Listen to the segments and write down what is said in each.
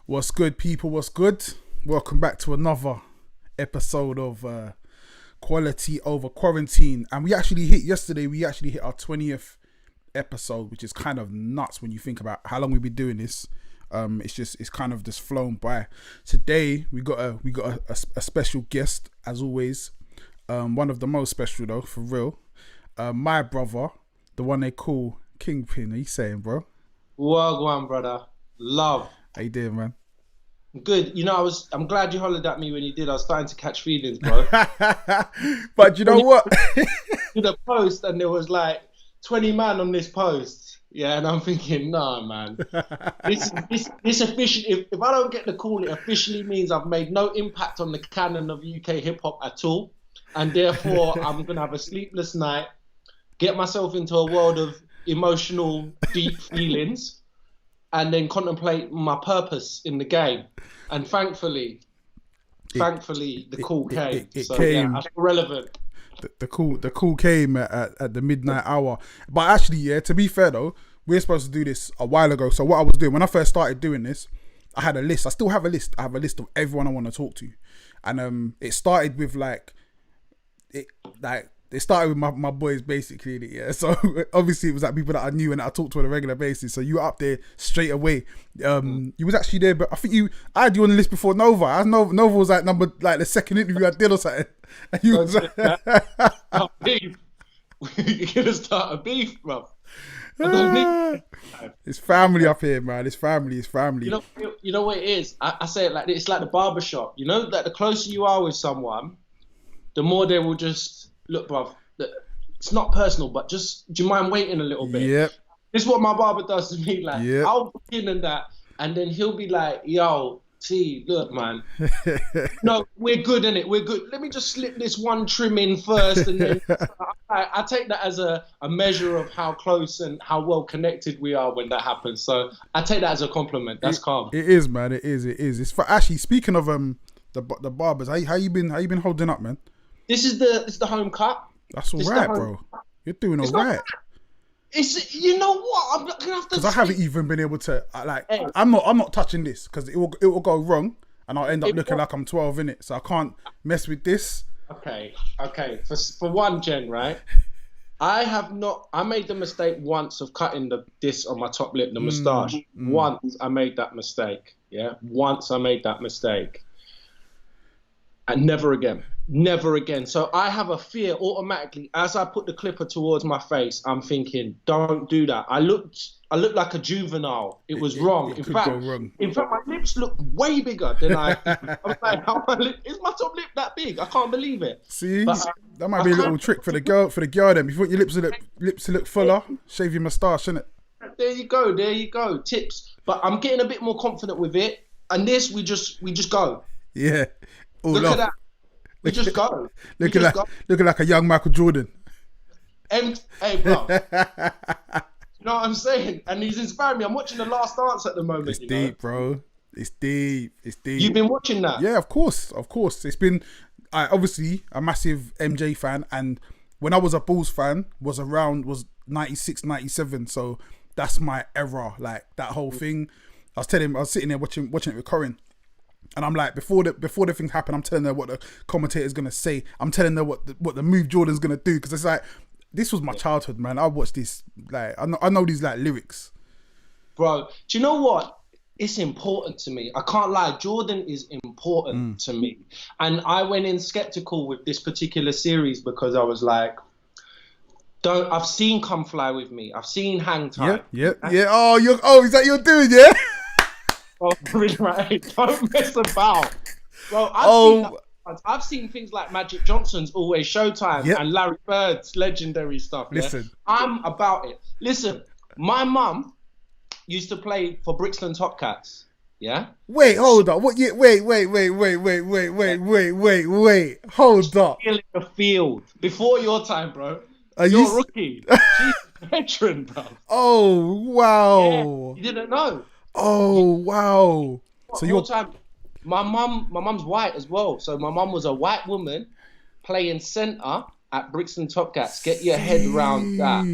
What's good, people? What's good? Welcome back to another episode of Quality Over Quarantine. And we actually hit our 20th episode, which is kind of nuts when you think about how long we've been doing this. It's kind of just flown by. Today we got a special guest, as always. One of the most special though, for real. My brother, the one they call Kingpin. Are you saying, bro? Well, one brother. Love. How you doing, man? Good. You know, I'm glad you hollered at me when you did. I was starting to catch feelings, bro. But you know what? Did a post and there was like 20 man on this post. Yeah, and I'm thinking, nah, man. This officially, if I don't get the call, it officially means I've made no impact on the canon of UK hip hop at all, and therefore I'm gonna have a sleepless night, get myself into a world of emotional, deep feelings, and then contemplate my purpose in the game. And thankfully, the call came. So came. Yeah, I feel relevant. The call came at the midnight hour. But actually, yeah, to be fair though, we were supposed to do this a while ago. So what I was doing, when I first started doing this, I had a list. I still have a list. I have a list of everyone I want to talk to. And it started with it started with my boys basically, yeah. So obviously it was like people that I knew and that I talked to on a regular basis. So you were up there straight away. You was actually there, but I think I had you on the list before Nova. Nova was like the second interview I did or something. And you was like, beef. You're gonna start a beef, bro. It's family up here, man. It's family. You know what it is? I say it like this. It's like the barbershop. You know that the closer you are with someone, the more they will just look, bruv, it's not personal, but just, do you mind waiting a little bit? Yep. This is what my barber does to me. Like, yep. I'll begin and that, and then he'll be like, yo, T, look, man. No, we're good, innit? We're good. Let me just slip this one trim in first. And then I take that as a measure of how close and how well connected we are when that happens. So I take that as a compliment. That's calm. It is, man. It is. It's for actually, speaking of the barbers, how you been holding up, man? This is the home cut. That's all right, bro. You're doing all right. It's, you know what? I'm gonna have to. Because I haven't even been able to I'm not touching this because it will go wrong and I'll end up looking like I'm 12 in it. So I can't mess with this. Okay. For one, Jen, right? I made the mistake once of cutting this on my top lip, the moustache. Once I made that mistake. Yeah. Once I made that mistake. And never again. So I have a fear automatically as I put the clipper towards my face. I'm thinking, don't do that. I looked like a juvenile. It was wrong. In fact, my lips look way bigger than I was like, is my top lip that big? I can't believe it. See, that might be a little trick for the girl. Then, if you want your lips to look fuller, shave your moustache, innit? There you go. Tips. But I'm getting a bit more confident with it. And this, we just go. Yeah. Look at that. We just go. Looking like a young Michael Jordan. Hey, bro. You know what I'm saying? And he's inspiring me. I'm watching The Last Dance at the moment. It's deep, bro. It's deep. You've been watching that? Yeah, of course. It's been obviously a massive MJ fan, and when I was a Bulls fan, was 96, 97. So that's my era. Like that whole thing. I was sitting there watching it with Corinne. And I'm like, before the thing happened, I'm telling her what the commentator's gonna say. I'm telling her what the move Jordan's gonna do, because it's like, this was my childhood, man. I watched this, like, I know these like lyrics. Bro, do you know what? It's important to me. I can't lie. Jordan is important to me, and I went in skeptical with this particular series because I was like, I've seen Come Fly With Me. I've seen Hang Time. Yeah. Oh, is that you're doing? Yeah. Oh, really, right? Don't mess about. Bro, I've seen things like Magic Johnson's Always Showtime and Larry Bird's legendary stuff. Listen. Yeah? I'm about it. Listen, my mum used to play for Brixton Top Cats. Yeah? Wait, hold up. What? Yeah, wait. Hold up. In the field. Before your time, bro. You're a rookie. She's a veteran, bro. Oh, wow. Yeah, you didn't know. Oh, wow. So your time, my mum's white as well. So my mum was a white woman playing centre at Brixton Top Cats. Get your head around that.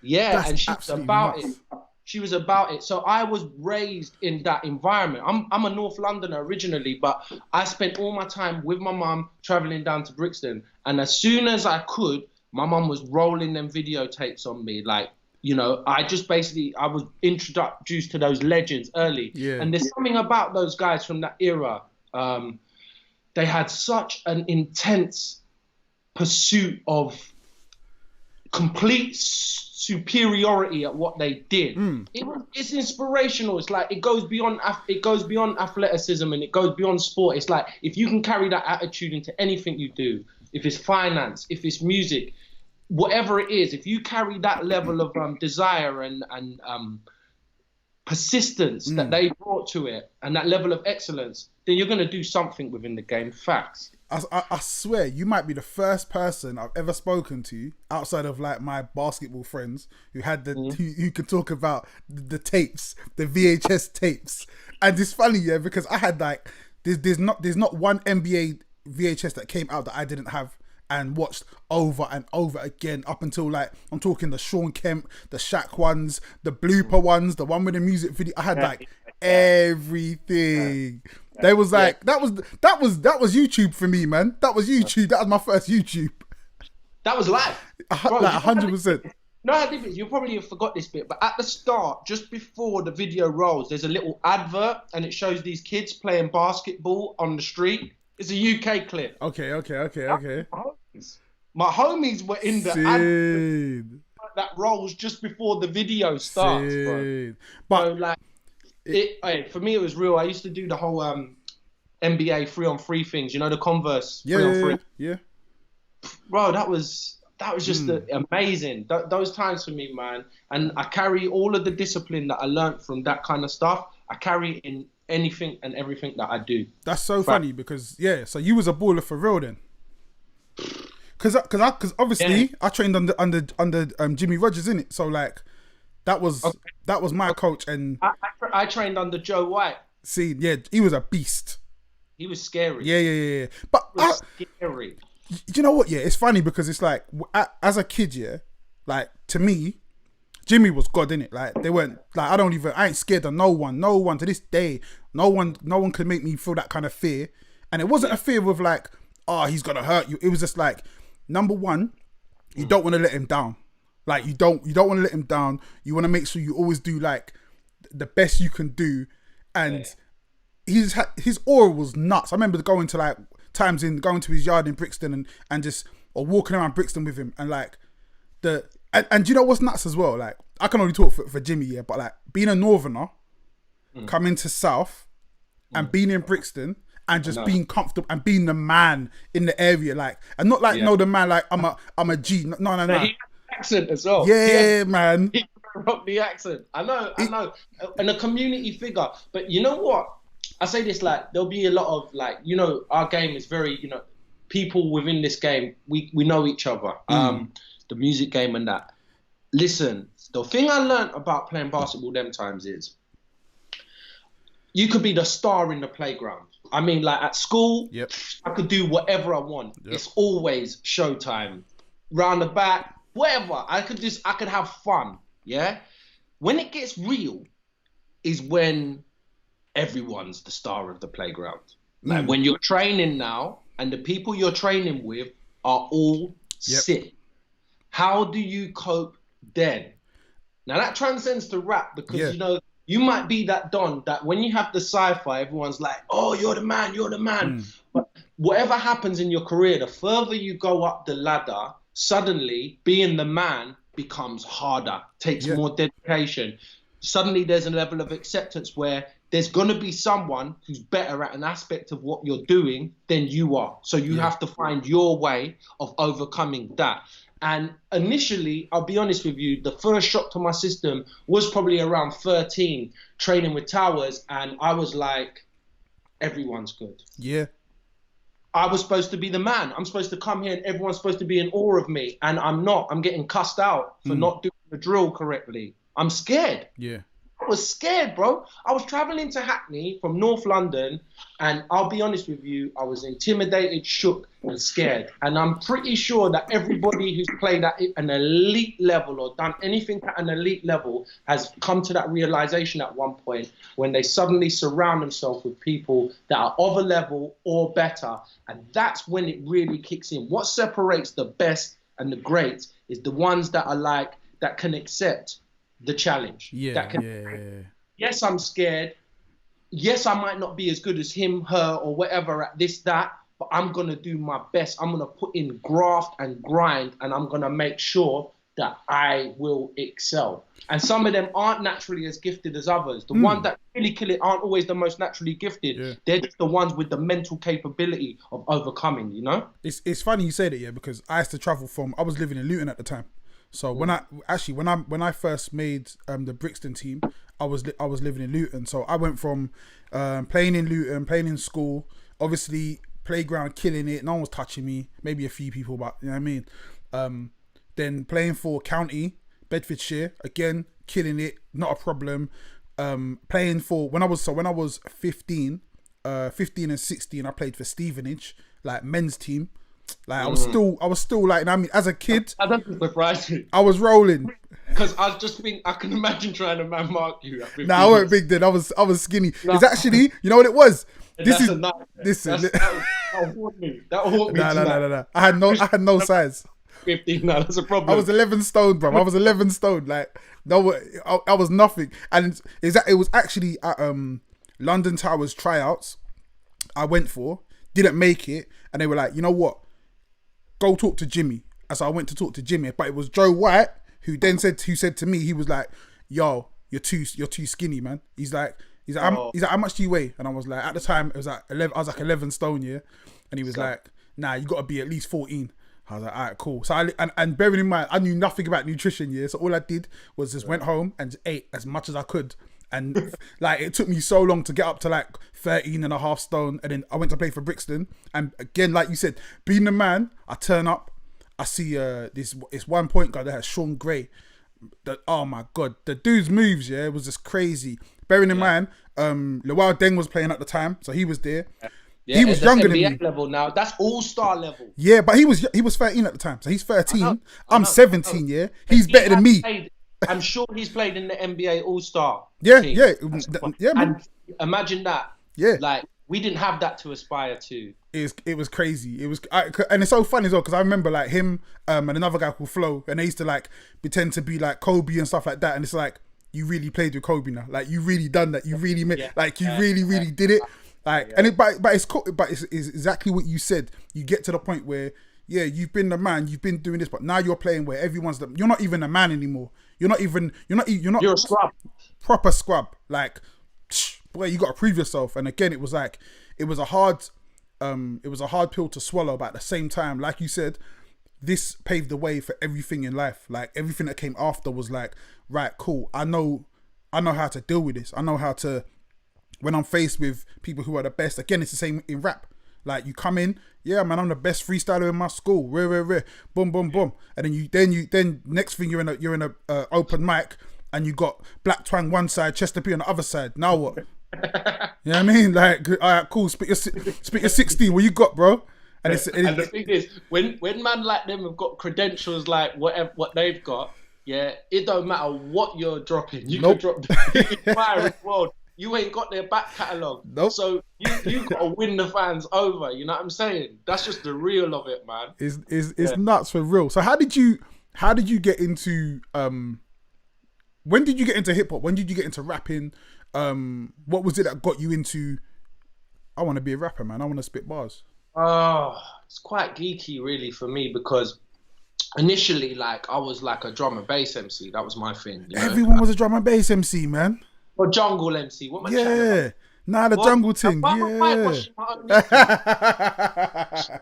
Yeah, and she's about nuts. It. She was about it. So I was raised in that environment. I'm a North Londoner originally, but I spent all my time with my mum traveling down to Brixton. And as soon as I could, my mum was rolling them videotapes on me. Like, you know, I was introduced to those legends early. Yeah. And there's something about those guys from that era. They had such an intense pursuit of complete superiority at what they did. It's inspirational. It's like it goes beyond athleticism, and it goes beyond sport. It's like if you can carry that attitude into anything you do, if it's finance, if it's music, whatever it is, if you carry that level of desire and persistence that they brought to it, and that level of excellence, then you're going to do something within the game. Facts. I swear, you might be the first person I've ever spoken to outside of like my basketball friends who had who could talk about the tapes, the VHS tapes. And it's funny, yeah, because I had like there's not one NBA VHS that came out that I didn't have and watched over and over again up until like I'm talking the Sean Kemp, the Shaq ones, the blooper ones, the one with the music video. I had like everything. They was like that was YouTube for me, man. That was YouTube. That was my first YouTube. That was live. Bro, like 100%. No, I think you probably forgot this bit, but at the start, just before the video rolls, there's a little advert, and it shows these kids playing basketball on the street. It's a UK clip. Okay. My homies were in the advert that rolls just before the video starts, bro. But so, like, for me, it was real. I used to do the whole NBA 3-on-3 things. You know, the Converse 3-on-3. Yeah. Bro, that was just amazing. Those times for me, man. And I carry all of the discipline that I learned from that kind of stuff. I carry it in anything and everything that I do. That's so funny because so you was a baller for real then. Because obviously I trained under Jimmy Rogers, innit? So like that was my coach, and I trained under Joe White. See, yeah, he was a beast. He was scary. Yeah. But scary. You know what? Yeah, it's funny because it's like as a kid, yeah, like to me, Jimmy was God, innit? Like they weren't like I ain't scared of no one to this day. No one could make me feel that kind of fear, and it wasn't a fear with like, oh, he's gonna hurt you. It was just like, number one, you don't want to let him down. Like you don't want to let him down. You want to make sure you always do like the best you can do, and his aura was nuts. I remember going to his yard in Brixton and just or walking around Brixton with him, and like and you know what's nuts as well? Like I can only talk for Jimmy, yeah, but like being a northerner, coming to South, and being in Brixton. And just being comfortable and being the man in the area, like, and not like the man like I'm a G. No. He had an accent as well. Yeah, man. He rocked the accent. I know. And a community figure. But you know what? I say this like there'll be a lot of like, you know, our game is very, you know, people within this game, we know each other. The music game and that. Listen, the thing I learned about playing basketball them times is you could be the star in the playground. I mean, like at school, I could do whatever I want. It's always showtime. Round the back, whatever. I could have fun. Yeah. When it gets real is when everyone's the star of the playground. Like when you're training now and the people you're training with are all sick. How do you cope then? Now that transcends to rap because, you know, you might be that Don that when you have the sci-fi, everyone's like, oh, you're the man. But whatever happens in your career, the further you go up the ladder, suddenly being the man becomes harder, takes more dedication. Suddenly there's a level of acceptance where there's going to be someone who's better at an aspect of what you're doing than you are. So you have to find your way of overcoming that. And initially, I'll be honest with you, the first shock to my system was probably around 13, training with Towers, and I was like, everyone's good. Yeah. I was supposed to be the man. I'm supposed to come here and everyone's supposed to be in awe of me, and I'm not. I'm getting cussed out for not doing the drill correctly. I'm scared. Yeah. I was scared, bro. I was traveling to Hackney from North London, and I'll be honest with you, I was intimidated, shook, and scared. And I'm pretty sure that everybody who's played at an elite level or done anything at an elite level has come to that realization at one point when they suddenly surround themselves with people that are of a level or better. And that's when it really kicks in. What separates the best and the great is the ones that are like, that can accept the challenge. Yes, I'm scared. Yes, I might not be as good as him, her, or whatever at this, that, but I'm going to do my best. I'm going to put in graft and grind, and I'm going to make sure that I will excel. And some of them aren't naturally as gifted as others. The ones that really kill it aren't always the most naturally gifted. Yeah. They're just the ones with the mental capability of overcoming, you know? It's funny you said it, yeah, because I used to travel I was living in Luton at the time. So when I first made the Brixton team, I was living in Luton. So I went from playing in Luton, playing in school, obviously playground killing it. No one was touching me. Maybe a few people, but you know what I mean. Then playing for County, Bedfordshire, again killing it, not a problem. Playing for when I was 15 and 16, I played for Stevenage, like men's team. Like I was still like, I mean, as a kid, that doesn't surprise me. I was rolling. Because I just think I can imagine trying to man mark you. Nah, I wasn't big then. I was skinny. Nah. It's actually, you know what it was. That haunt me. Nah. I had no size. 15. No, that's a problem. I was 11 stone, bro. I was 11 stone. Like no, I was nothing. And it was actually at London Towers tryouts. I went for, didn't make it, and they were like, you know what? Go talk to Jimmy. And so I went to talk to Jimmy, but it was Joe White who said to me, he was like, yo, you're too skinny, man. He's like, how much do you weigh? And I was like, at the time it was like 11, I was like 11 stone, yeah. And he was like, nah, you gotta be at least 14. I was like, all right, cool. So and bearing in mind, I knew nothing about nutrition, yeah. So all I did was just went home and just ate as much as I could. And like, it took me so long to get up to like 13 and a half stone. And then I went to play for Brixton. And again, like you said, being the man, I turn up, I see this one point guard that has Sean Gray. Oh my God, the dude's moves, yeah, it was just crazy. Bearing in mind, Lawal Deng was playing at the time, so he was there. Yeah, he was younger than me. Level now. That's all-star level. Yeah, but he was 13 at the time, so he's 13. I'm 17. Yeah, he's better than me. I'm sure he's played in the NBA All-Star. Yeah, team. Yeah, man. And imagine that. Yeah, like we didn't have that to aspire to. It was crazy. And it's so funny as well because I remember like him and another guy called Flo, and they used to like pretend to be like Kobe and stuff like that. And it's like, you really played with Kobe now. Like you really done that. You really made really did it. Like but it's cool. But it's exactly what you said. You get to the point where you've been the man. You've been doing this, but now you're playing where everyone's you're not even a man anymore. You're You're a scrub. Proper scrub. Like, boy, you got to prove yourself. And again, it was a hard pill to swallow. But at the same time, like you said, this paved the way for everything in life. Like everything that came after was like, right, cool. I know how to deal with this. I know how to, when I'm faced with people who are the best. Again, it's the same in rap. Like you come in, yeah, man, I'm the best freestyler in my school. Boom, boom, boom. And then next thing you're in a open mic and you got Black Twang one side, Chester P on the other side. Now what? You know what I mean? Like, all right, cool. Spit your 16. What you got, bro? And the thing is, when man like them have got credentials like what they've got, yeah, it don't matter what you're dropping. You can drop the biggest fire in the world. You ain't got their back catalogue. Nope. So you got to win the fans over. You know what I'm saying? That's just the real of it, man. It's nuts for real. So how did you get into when did you get into hip hop? When did you get into rapping? What was it that got you into, I want to be a rapper, man. I want to spit bars. It's quite geeky really for me because initially like I was like a drum and bass MC. That was my thing. You know? Everyone was a drum and bass MC, man. Or jungle MC. What am I the jungle thing.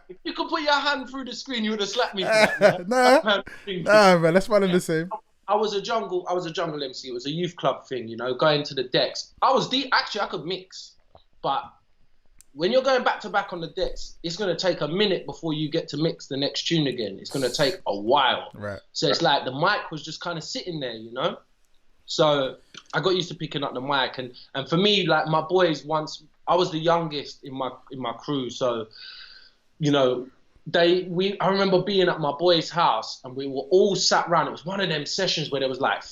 If you could put your hand through the screen, you would have slapped me for that. Nah, man. That's one of the same. I was a jungle MC. It was a youth club thing, you know, going to the decks. Actually, I could mix, but when you're going back to back on the decks, it's going to take a minute before you get to mix the next tune again. It's going to take a while. Right. So it's like the mic was just kind of sitting there, you know. So I got used to picking up the mic, and for me, like my boys, once I was the youngest in my crew, so you know, I remember being at my boy's house and we were all sat around. It was one of them sessions where there was like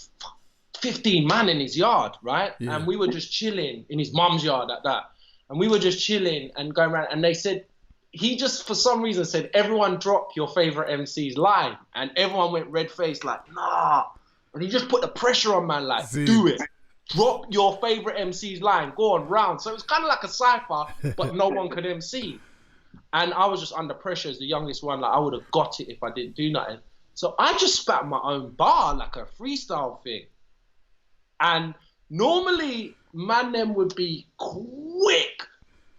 15 man in his yard, right? Yeah. And we were just chilling in his mum's yard at that, and we were just chilling and going around. And they said, he just for some reason said, everyone drop your favorite MC's line, and everyone went red faced like, nah. And he just put the pressure on, man, like, do it. Drop your favorite MC's line. Go on, round. So it was kind of like a cypher, but no one could MC. And I was just under pressure as the youngest one. Like, I would have got it if I didn't do nothing. So I just spat my own bar, like a freestyle thing. And normally, man them would be quick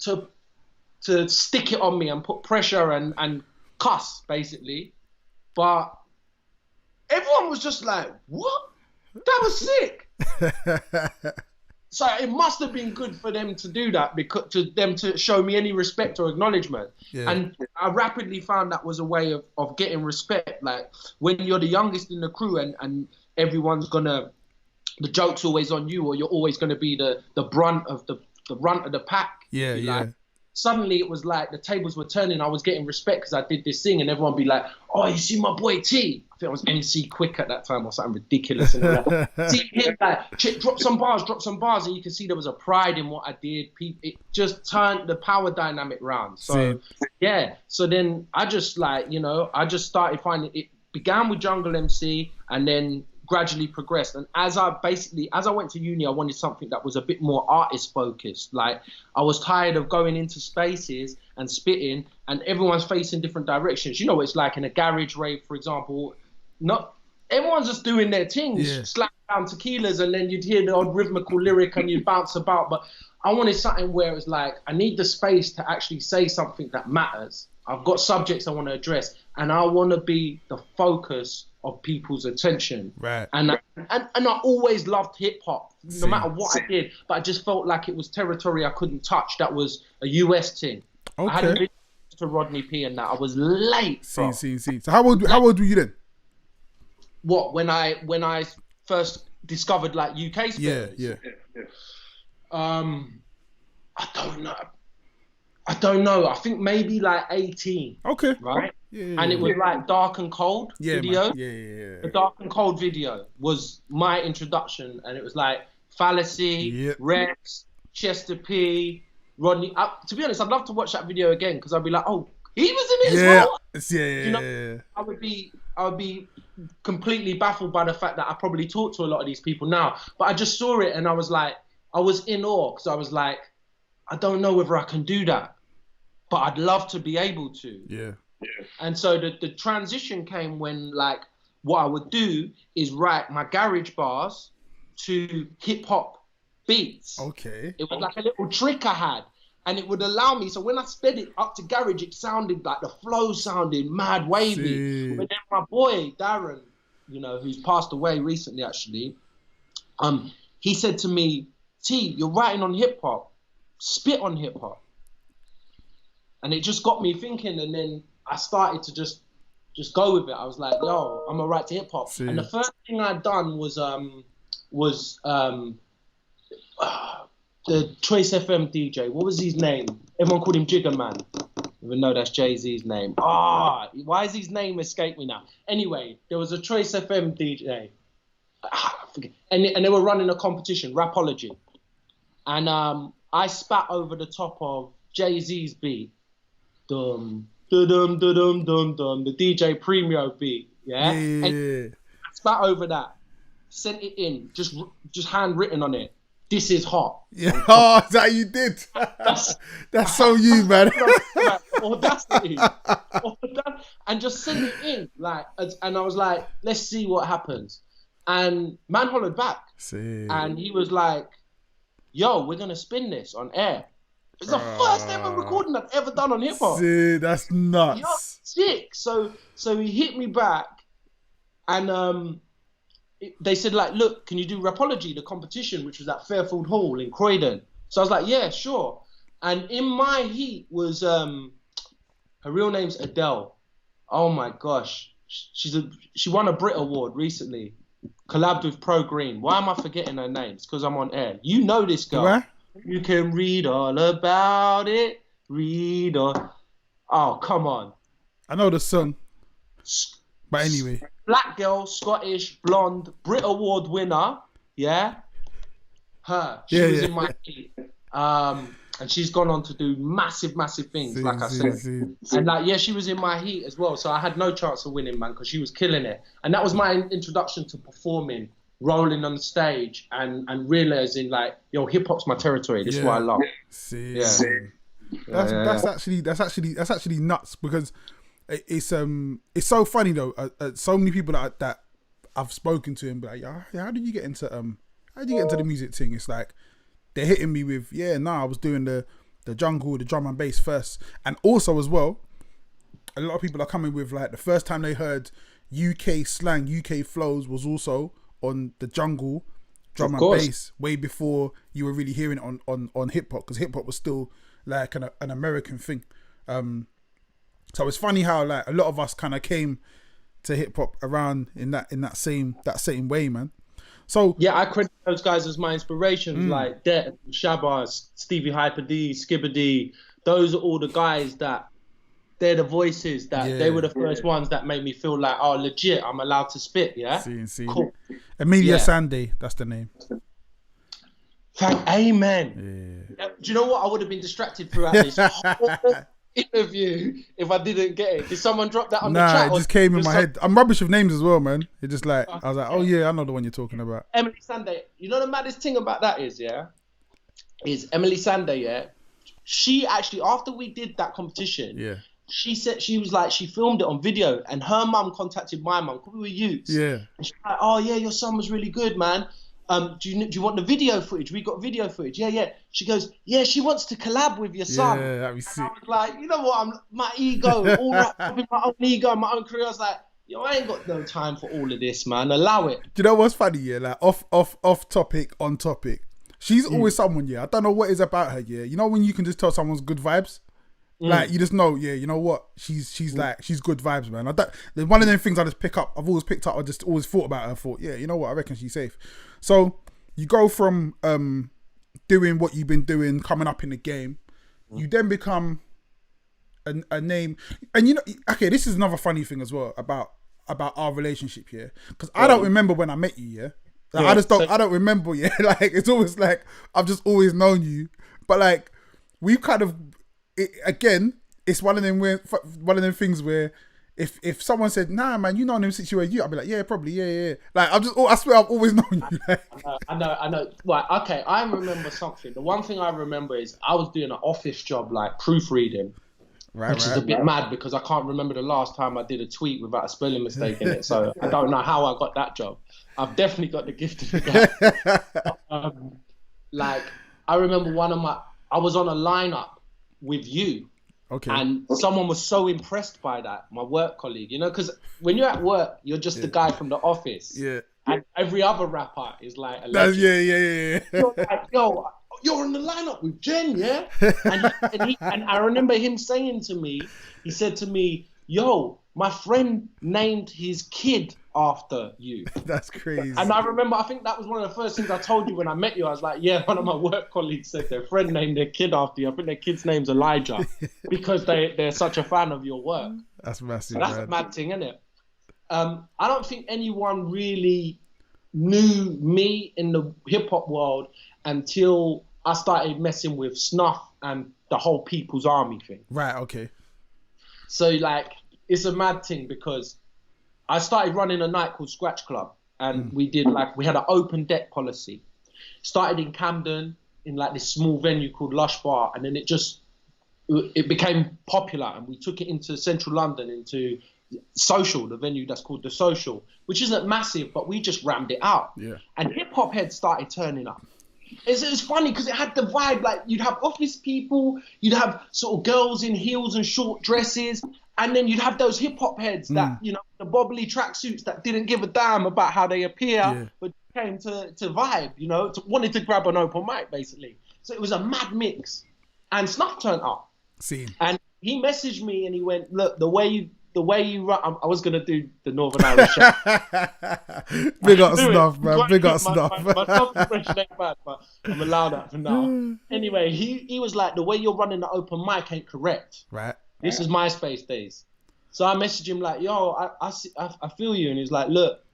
to stick it on me and put pressure and cuss, basically. But everyone was just like, what? That was sick. So it must have been good for them to do that, because to them to show me any respect or acknowledgement. Yeah. And I rapidly found that was a way of getting respect. Like when you're the youngest in the crew and everyone's gonna, the joke's always on you, or you're always gonna be the brunt of the pack. Yeah, yeah. Suddenly it was like the tables were turning. I was getting respect because I did this thing, and everyone would be like, oh, you see my boy T? I think I was MC Quick at that time or something ridiculous. And like, see him, like, drop some bars. And you can see there was a pride in what I did. It just turned the power dynamic round. So, yeah. So then I just I just started finding, it began with Jungle MC and then gradually progressed. And as I went to uni, I wanted something that was a bit more artist focused. Like I was tired of going into spaces and spitting and everyone's facing different directions. You know what it's like in a garage rave, for example. Not everyone's just doing their things, slap down tequilas, and then you'd hear the odd rhythmical lyric and you'd bounce about. But I wanted something where it was like, I need the space to actually say something that matters. I've got subjects I want to address, and I want to be the focus of people's attention. Right. And I always loved hip hop, no matter what I did, but I just felt like it was territory I couldn't touch. That was a US thing. Okay. I hadn't been to Rodney P and that. I was late. So how old were you then? What, when I first discovered like UK space? Yeah. I don't know. I think maybe like 18. Okay. Right? Yeah. And it was like Dark and Cold video. Man. Yeah. The Dark and Cold video was my introduction, and it was like Fallacy, Rex, Chester P, Rodney. To be honest, I'd love to watch that video again because I'd be like, oh, he was in it as well. Yeah. You know, I would be completely baffled by the fact that I probably talk to a lot of these people now, but I just saw it and I was like, I was in awe because I was like, I don't know whether I can do that, but I'd love to be able to. Yeah. And so the transition came when, like, what I would do is write my garage bars to hip hop beats. Okay. It was like a little trick I had, and it would allow me. So when I sped it up to garage, it sounded like the flow sounded mad wavy. But then my boy Darren, you know, who's passed away recently actually, he said to me, T, you're writing on hip hop, spit on hip hop. And it just got me thinking, and then I started to just go with it. I was like, yo, I'm gonna write to hip hop. And the first thing I'd done was the Choice FM DJ. What was his name? Everyone called him Jigger Man, even though that's Jay-Z's name. Why is his name escape me now? Anyway, there was a Choice FM DJ. I forget. And they were running a competition, Rapology. And I spat over the top of Jay-Z's beat. Dum, dum, dum, dum, dum, the DJ Premio beat. Yeah? And I spat over that. Sent it in, just handwritten on it. This is hot. Yeah, that you did. That's so you, man. Audacity. And just send it in, like, and I was like, let's see what happens. And man hollered back, and he was like, "Yo, we're gonna spin this on air." It's the first ever recording I've ever done on hip hop. That's nuts. Yo, sick. So he hit me back, and they said, like, look, can you do Rapology, the competition, which was at Fairfield Hall in Croydon? So I was like, yeah, sure. And in my heat was, her real name's Adele. Oh my gosh. She won a Brit Award recently. collabed with Pro Green. Why am I forgetting her name? It's because I'm on air. You know this girl. Where? You can read all about it. Read all. Oh, come on. I know the song. But anyway. Black girl, Scottish, blonde, Brit Award winner. Yeah? Her. She was in my heat. And she's gone on to do massive things, like I said. And like, yeah, she was in my heat as well. So I had no chance of winning, man, because she was killing it. And that was my introduction to performing, rolling on the stage, and realizing like, yo, hip hop's my territory. This is what I love. That's actually nuts, because it's so funny though. So many people that I've spoken to and be like, yeah, how did you get into the music thing? It's like, they're hitting me with, I was doing the jungle, the drum and bass first. And also as well, a lot of people are coming with like the first time they heard UK slang, UK flows was also on the jungle, drum and bass, way before you were really hearing it on hip hop, because hip hop was still like an American thing. So it's funny how like a lot of us kind of came to hip hop around in that same way, man. So yeah, I credit those guys as my inspirations, like Det, Shabba, Stevie Hyper D, Skibber D. Those are all the guys that they're the voices that they were the first ones that made me feel like, oh, legit, I'm allowed to spit. Yeah, cool. Emilia Sande, that's the name. Amen. Yeah. Do you know what? I would have been distracted throughout this whole interview if I didn't get it. Did someone drop that on the chat? Nah, it just came in my head. I'm rubbish with names as well, man. It just like, I was like, oh yeah, I know the one you're talking about. Emily Sande. You know the maddest thing about that is Emily Sande, she actually, after we did that competition, she said, she was like, she filmed it on video, and her mum contacted my mum, because we were youths. Yeah. And she's like, oh yeah, your son was really good, man. Do you want the video footage? We got video footage. Yeah. She goes, yeah, she wants to collab with your son. Yeah, that'd be sick. I was like, you know what? My ego, all wrapped up in my own ego, my own career. I was like, yo, I ain't got no time for all of this, man. Allow it. Do you know what's funny? Yeah, like off topic, on topic. She's always someone. Yeah, I don't know what is about her. Yeah, you know when you can just tell someone's good vibes. Like you just know, you know what? She's like, she's good vibes, man. One of them things I just pick up. I've always picked up. I just always thought about her. Thought, you know what? I reckon she's safe. So you go from doing what you've been doing, coming up in the game. You then become a name, and you know, okay, this is another funny thing as well about our relationship here, because I don't remember when I met you. Like, I don't remember. Like it's always like I've just always known you, but like we've kind of. Again, it's one of them things where if someone said, nah man, you know him since you were you, I'd be like, yeah, probably, yeah. Like I swear I've always known you. Like. I know. Right, okay, I remember something. The one thing I remember is I was doing an office job, like proofreading, which is a bit mad because I can't remember the last time I did a tweet without a spelling mistake in it. So I don't know how I got that job. I've definitely got the gift of the gab. Like I remember I was on a lineup with you, and someone was so impressed by that, my work colleague, you know, because when you're at work you're just the guy from the office, and every other rapper is like a legend. You're like, yo, you're in the lineup with Jen, and I remember him saying to me, he said to me, yo, my friend named his kid after you. That's crazy. And I remember, I think that was one of the first things I told you when I met you. I was like, yeah, one of my work colleagues said their friend named their kid after you. I think their kid's name's Elijah because they're such a fan of your work. That's massive. So that's a mad thing, isn't it? I don't think anyone really knew me in the hip hop world until I started messing with Snuff and the whole People's Army thing. Right, okay. So like, it's a mad thing because I started running a night called Scratch Club, and we had an open deck policy. Started in Camden in like this small venue called Lush Bar, and then it became popular, and we took it into central London, into Social, the venue that's called The Social, which isn't massive, but we just rammed it out. Yeah. And hip hop heads started turning up. It was funny because it had the vibe, like you'd have office people, you'd have sort of girls in heels and short dresses, and then you'd have those hip hop heads that, you know, the bobbly tracksuits that didn't give a damn about how they appear, but came to vibe, you know, wanted to grab an open mic basically. So it was a mad mix, and Snuff turned up. Scene. And he messaged me and he went, look, the way the way you run. I was gonna do the Northern Irish. Big up Snuff, man. Big up Snuff. My self-impression ain't bad, but I'm allowed that for now. Anyway, he was like, the way you're running the open mic ain't correct. Right. This is MySpace days. So I messaged him like, yo, I feel you. And he's like, look,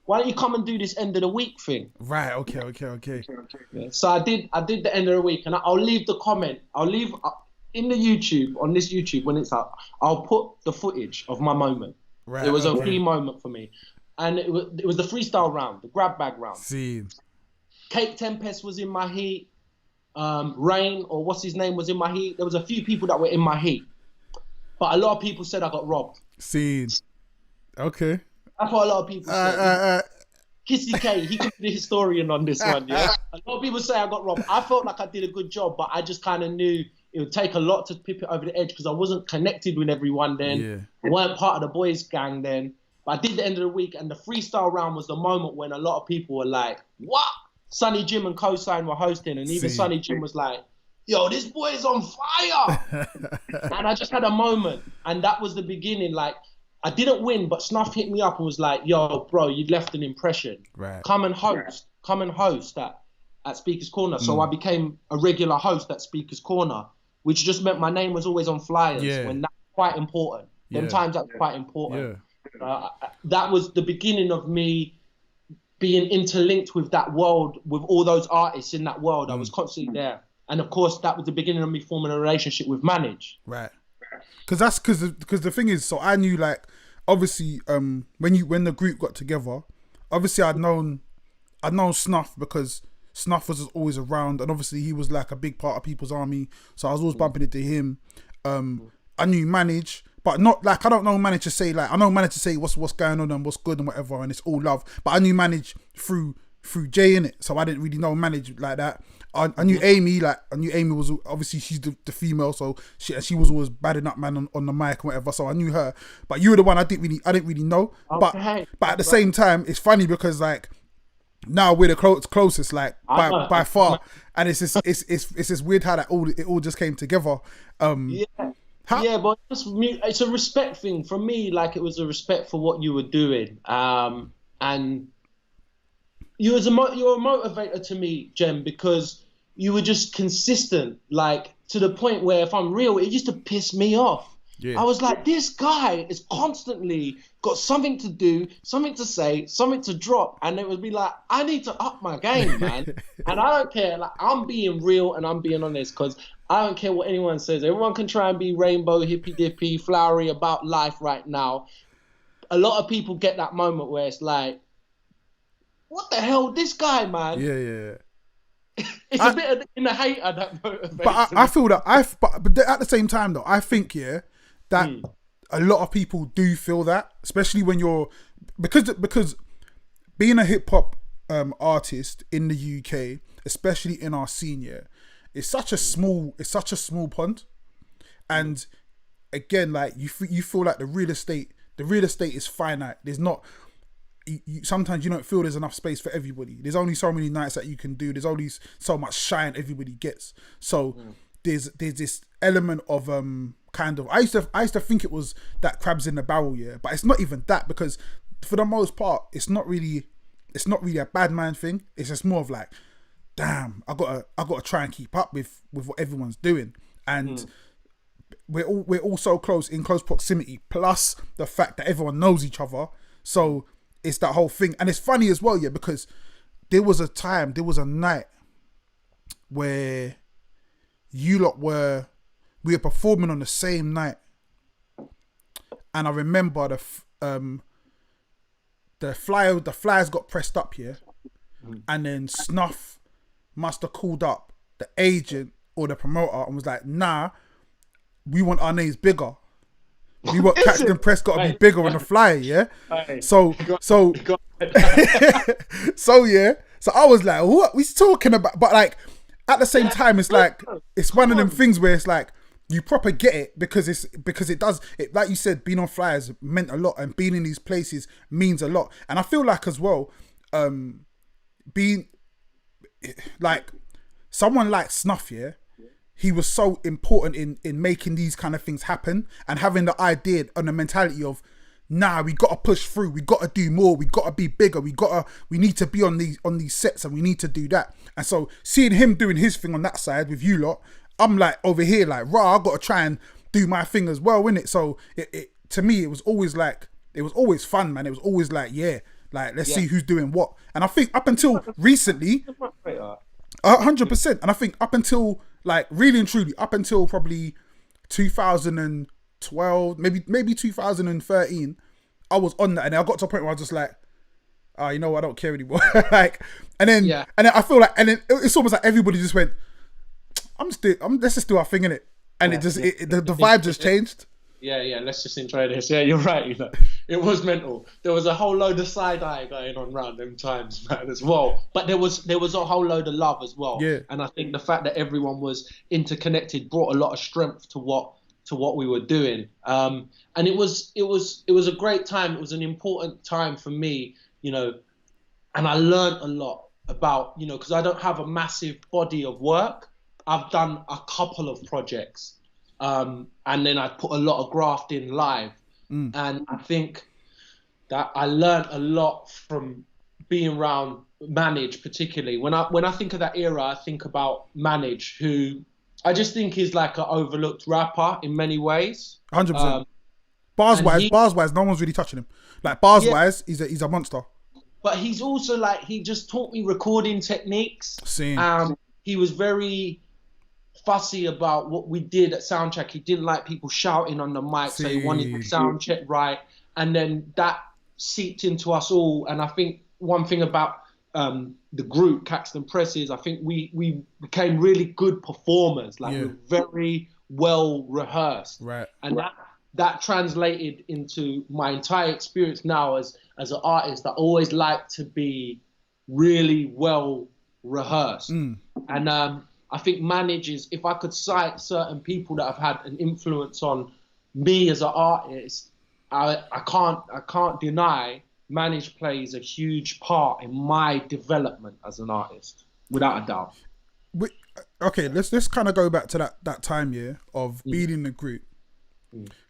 why don't you come and do this end of the week thing? Right. Okay. Yeah. So I did the end of the week, and I'll leave the comment. I'll leave in the YouTube, on this YouTube, when it's up, I'll put the footage of my moment. Right. It was a key moment for me. And it was the freestyle round, the grab bag round. See. Cake Tempest was in my heat. Rain, or what's his name, was in my heat. There was a few people that were in my heat. But a lot of people said I got robbed. See. Okay. That's what a lot of people said. Kissy K, he could be the historian on this one, yeah? A lot of people say I got robbed. I felt like I did a good job, but I just kind of knew it would take a lot to pip it over the edge because I wasn't connected with everyone then. Yeah. I weren't part of the boys gang then. But I did the end of the week, and the freestyle round was the moment when a lot of people were like, what? Sonny Jim and Cosign were hosting, and even Sonny Jim was like, yo, this boy is on fire. And I just had a moment, and that was the beginning. Like, I didn't win, but Snuff hit me up and was like, yo, bro, you left an impression. Right. Come and host at Speaker's Corner. So I became a regular host at Speaker's Corner, which just meant my name was always on flyers when that's quite important. Them times that's quite important. Yeah. That was the beginning of me being interlinked with that world, with all those artists in that world. I was constantly there. And of course, that was the beginning of me forming a relationship with Manage. Right. Because the thing is, so I knew, like, obviously, when the group got together, obviously I'd known Snuff because Snuff was always around, and obviously he was like a big part of People's Army, so I was always bumping into him. I knew Manage, but not like, I don't know Manage to say, like, I know Manage to say what's going on and what's good and whatever, and it's all love. But I knew Manage through Jay, in it, so I didn't really know Manage like that. I knew Amy, was obviously, she's the female, so she was always badding up man on the mic and whatever, so I knew her. But you were the one I didn't really know. Okay. But at the same time, it's funny because, like, now we're the closest, like, by far, and it's just weird how it all just came together. But it's a respect thing for me. Like, it was a respect for what you were doing, and you're a motivator to me, Jem, because you were just consistent, like, to the point where, if I'm real, it used to piss me off. Yeah. I was like, this guy is constantly got something to do, something to say, something to drop, and it would be like, I need to up my game, man. And I don't care. Like, I'm being real and I'm being honest, because I don't care what anyone says. Everyone can try and be rainbow, hippy dippy, flowery about life right now. A lot of people get that moment where it's like, what the hell, this guy, man? Yeah. It's a bit of in the hate of that motivation. But I feel that but at the same time though, I think that a lot of people do feel that, especially when you're because being a hip hop artist in the UK, especially in our scene, it's such a small pond, and again, like, you feel like the real estate is finite. There's not. Sometimes you don't feel there's enough space for everybody. There's only so many nights that you can do. There's only so much shine everybody gets. So there's this element of kind of, I used to think it was that crabs in the barrel, but it's not even that, because for the most part it's not really a bad man thing. It's just more of like, damn, I gotta try and keep up with what everyone's doing, and we're all so in close proximity. Plus the fact that everyone knows each other, so it's that whole thing. And it's funny as well, because there was a night where we were performing on the same night, and I remember the flyers got pressed up here, and then Snuff must have called up the agent or the promoter and was like, nah, we want our names bigger. We want Captain Prescott to be bigger on the flyer, So I was like, what we talking about? But, like, at the same time, it's like, it's one of them things where it's like, you proper get it because it does, like you said, being on flyers meant a lot, and being in these places means a lot. And I feel like as well, being like someone like Snuff, he was so important in making these kind of things happen and having the idea and the mentality of, nah, we got to push through, we got to do more, we got to be bigger, we need to be on these sets, and we need to do that. And so seeing him doing his thing on that side with you lot, I'm like over here like, rah, I got to try and do my thing as well, innit? So it to me, it was always fun, man. It was always like, yeah, like let's see who's doing what. And I think up until recently, 100%. And I think up until like really and truly, up until probably 2012, maybe 2013, I was on that, and I got to a point where I was just like, oh, you know what, I don't care anymore. Like, and then I feel like, and then it's almost like everybody just went, let's just do our thing, innit? And the vibe just changed. Yeah, let's just enjoy this. Yeah, you're right, you know. It was mental. There was a whole load of side-eye going on around them times, man, as well. But there was a whole load of love as well. Yeah. And I think the fact that everyone was interconnected brought a lot of strength to what we were doing. And it was a great time. It was an important time for me, you know, and I learned a lot about, you know, because I don't have a massive body of work. I've done a couple of projects. And then I put a lot of graft in live. And I think that I learned a lot from being around Manage, particularly. When I think of that era, I think about Manage, who I just think is like an overlooked rapper in many ways. 100%. Bars-wise, no one's really touching him. Like, bars-wise, he's a monster. But he's also like, he just taught me recording techniques. Same. He was very fussy about what we did at soundcheck. He didn't like people shouting on the mic, so he wanted the sound check right. And then that seeped into us all. And I think one thing about the group, Caxton Presses, I think we became really good performers. Like, we're very well rehearsed. Right. And that translated into my entire experience now as an artist. I always like to be really well rehearsed. And I think Manage is, if I could cite certain people that have had an influence on me as an artist, I can't deny Manage plays a huge part in my development as an artist, without a doubt. Okay, let's kind of go back to that time, of being in the group.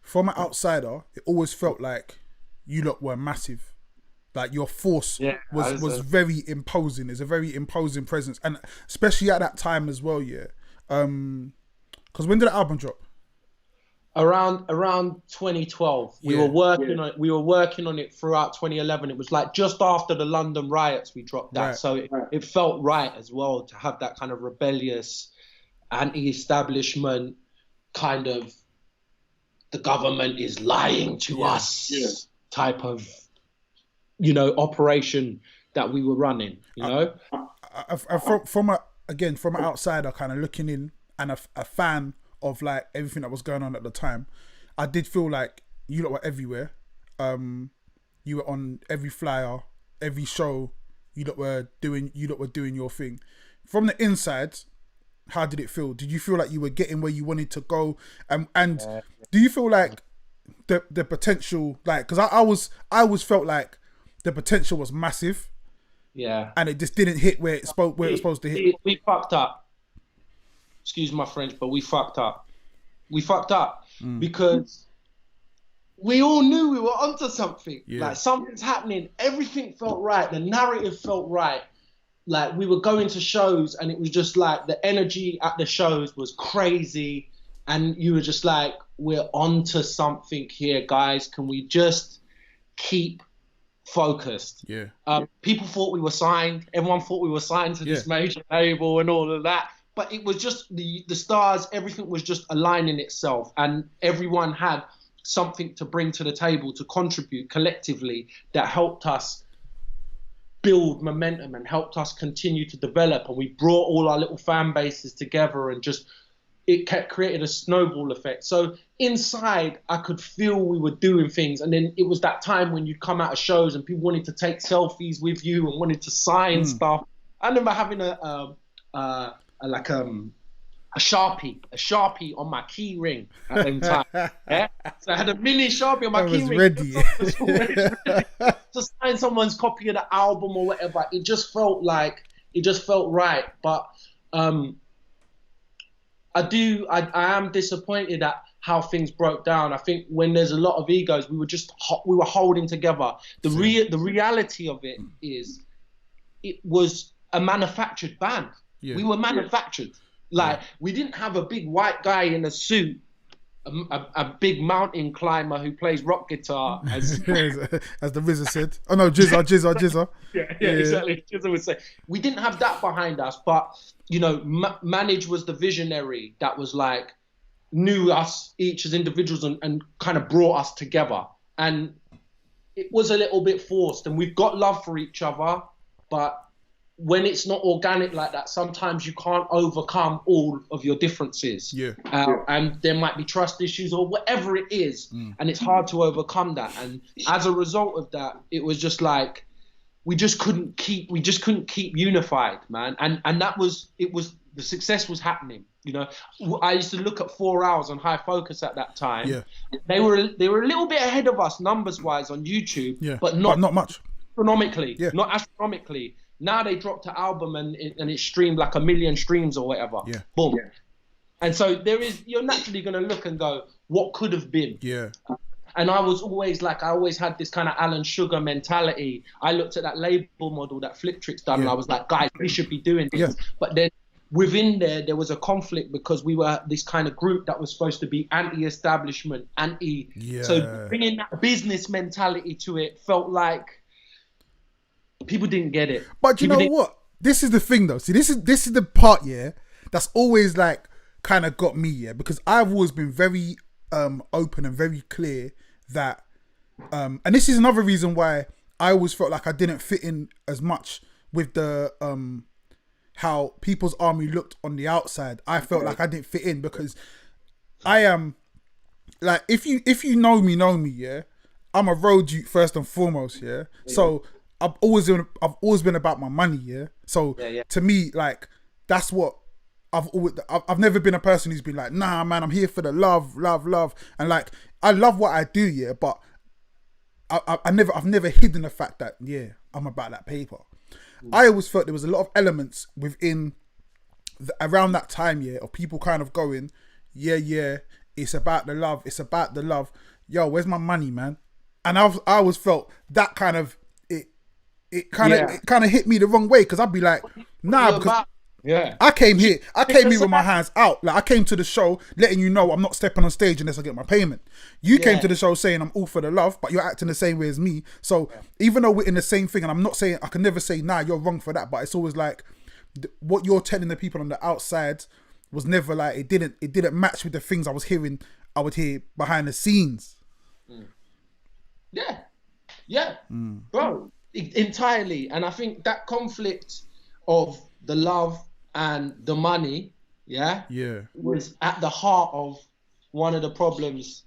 From an outsider, it always felt like you lot were massive. Like, your force was very imposing. It's a very imposing presence, and especially at that time as well. Because when did the album drop? Around 2012. We were working on it. We were working on it throughout 2011. It was like just after the London riots we dropped that, so it felt right as well to have that kind of rebellious, anti-establishment kind of, the government is lying to us type of, you know, operation that we were running, you know. From an outsider kind of looking in, and a fan of like everything that was going on at the time, I did feel like you lot were everywhere. You were on every flyer, every show. You lot were doing your thing. From the inside, how did it feel? Did you feel like you were getting where you wanted to go? And do you feel like the potential, like, because I always felt like the potential was massive, and it just didn't hit where it was supposed to hit. We fucked up. Excuse my French, but we fucked up. Because we all knew we were onto something. Like, something's happening. Everything felt right. The narrative felt right. Like, we were going to shows, and it was just like the energy at the shows was crazy, and you were just like, we're onto something here, guys. Can we just keep focused? People thought we were signed. Everyone thought we were signed to this major label and all of that. But it was just the stars, everything was just aligning itself, and everyone had something to bring to the table, to contribute collectively, that helped us build momentum and helped us continue to develop. And we brought all our little fan bases together, and just it created a snowball effect. So inside, I could feel we were doing things. And then it was that time when you'd come out of shows and people wanted to take selfies with you and wanted to sign stuff. I remember having a Sharpie on my key ring at the time. So I had a mini Sharpie on my key ring. Ready. To sign someone's copy of the album or whatever. It just felt right. But I am disappointed at how things broke down. I think when there's a lot of egos, we were holding together. The reality of it is, it was a manufactured band. Yeah. We were manufactured. Like, we didn't have a big white guy in a suit, a big mountain climber who plays rock guitar, as the RZA said. Oh no, Jizza. Yeah, exactly. Jizza would say. We didn't have that behind us, but you know, Manage was the visionary that was like, knew us each as individuals and kind of brought us together. And it was a little bit forced, and we've got love for each other, but when it's not organic like that, sometimes you can't overcome all of your differences. Yeah. And there might be trust issues or whatever it is, and it's hard to overcome that. And as a result of that, it was just like, we just couldn't keep unified, man. And the success was happening. You know, I used to look at 4 Hours on High Focus at that time. Yeah. They were a little bit ahead of us numbers wise on YouTube, but not much. Astronomically. Yeah. Not astronomically. Now they dropped an album and it streamed like 1 million streams or whatever. Yeah. Boom. Yeah. And so you're naturally going to look and go, what could have been? Yeah. And I always had this kind of Alan Sugar mentality. I looked at that label model that Flicktrix done, and I was like, guys, we should be doing this. Yeah. But then within there was a conflict, because we were this kind of group that was supposed to be anti-establishment, So bringing that business mentality to it felt like people didn't get it. But you know what? This is the thing though. See, this is the part, that's always like kind of got me, because I've always been very open and very clear that and this is another reason why I always felt like I didn't fit in as much with the how People's Army looked on the outside. I felt like I didn't fit in, because I am like, if you know me, I'm a road youth first and foremost, so I've always been about my money, So to me, like, that's what I've never been a person who's been like, nah, man, I'm here for the love, and like, I love what I do, but I've never hidden the fact that I'm about that paper. I always felt there was a lot of elements within around that time, of people kind of going, it's about the love, yo, where's my money, man? And I always felt that kind of it kind of hit me the wrong way, because I'd be like, nah, because I came here with my hands out. Like, I came to the show letting you know I'm not stepping on stage unless I get my payment. You came to the show saying I'm all for the love, but you're acting the same way as me. So even though we're in the same thing, and I'm not saying, I can never say, nah, you're wrong for that, but it's always like, what you're telling the people on the outside was never like, it didn't match with the things I would hear behind the scenes. Bro, entirely. And I think that conflict of the love and the money was at the heart of one of the problems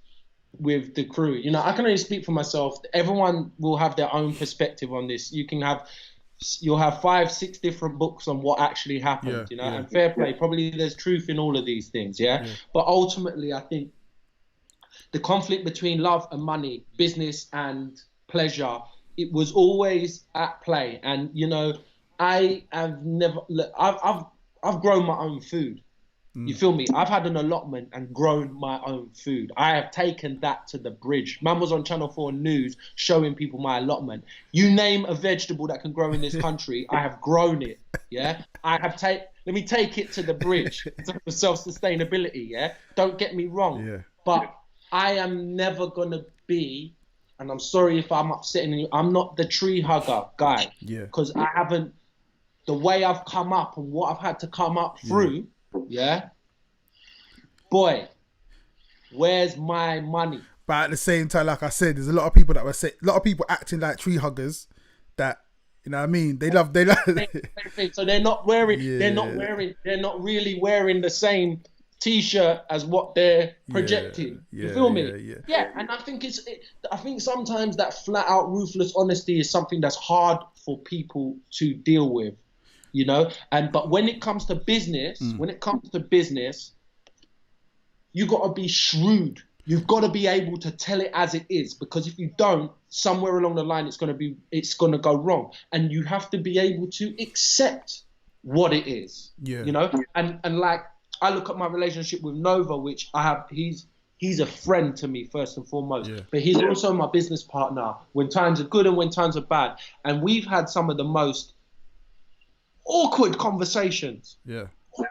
with the crew. You know, I can only speak for myself. Everyone will have their own perspective on this. You'll have 5-6 different books on what actually happened, and fair play, probably there's truth in all of these things, but ultimately I think the conflict between love and money, business and pleasure, it was always at play. And you know, I've grown my own food. You feel me? I've had an allotment and grown my own food. I have taken that to the bridge. Man was on Channel 4 News showing people my allotment. You name a vegetable that can grow in this country, I have grown it. Let me take it to the bridge for self-sustainability. Don't get me wrong. But I am never gonna be, and I'm sorry if I'm upsetting you, I'm not the tree hugger guy. Because I haven't, the way I've come up and what I've had to come up through, boy, where's my money? But at the same time, like I said, there's a lot of people acting like tree huggers that, you know what I mean? They love. So they're not not really wearing the same T-shirt as what they're projecting. You feel me? Yeah. And I think I think sometimes that flat out ruthless honesty is something that's hard for people to deal with, you know. But when it comes to business, you got to be shrewd. You've got to be able to tell it as it is, because if you don't, somewhere along the line it's going to go wrong, and you have to be able to accept what it is. You know, and like, I look at my relationship with Nova, which I have. He's a friend to me first and foremost, but he's also my business partner when times are good and when times are bad. And we've had some of the most awkward conversations. Yeah.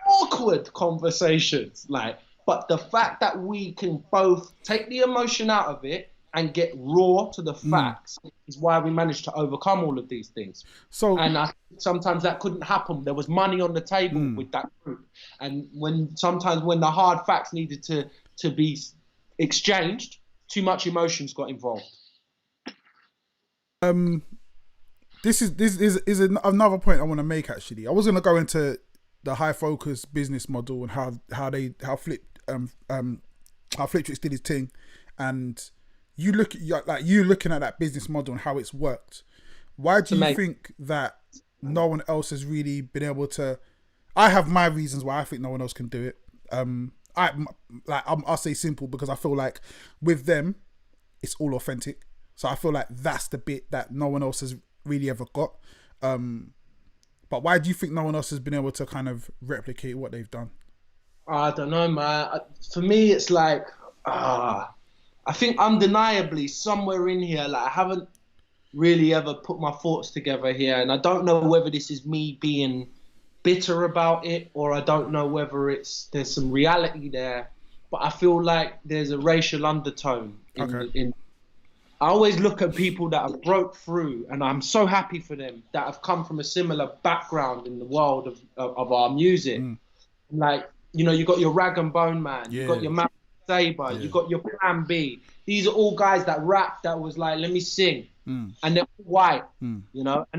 Awkward conversations. But the fact that we can both take the emotion out of it and get raw to the facts is why we managed to overcome all of these things. And I think sometimes that couldn't happen. There was money on the table with that group. And sometimes when the hard facts needed to be exchanged, too much emotions got involved. This is another point I want to make. Actually, I was going to go into the high focus business model and how Fliptrix did his thing, and you looking at that business model and how it's worked. Why do you think that no one else has really been able to? I have my reasons why I think no one else can do it. I'll say simple, because I feel like with them, it's all authentic. So I feel like that's the bit that no one else has really ever got. But why do you think no one else has been able to kind of replicate what they've done? I don't know, man. For me, it's like, I think undeniably somewhere in here, I haven't really ever put my thoughts together here. And I don't know whether this is me being bitter about it, or I don't know whether there's some reality there, but I feel like there's a racial undertone in I always look at people that have broke through, and I'm so happy for them, that have come from a similar background in the world of our music. You got your Rag and Bone Man, you got your Man Saber, you got your Plan B. These are all guys that rap that was like, let me sing. And they're white, and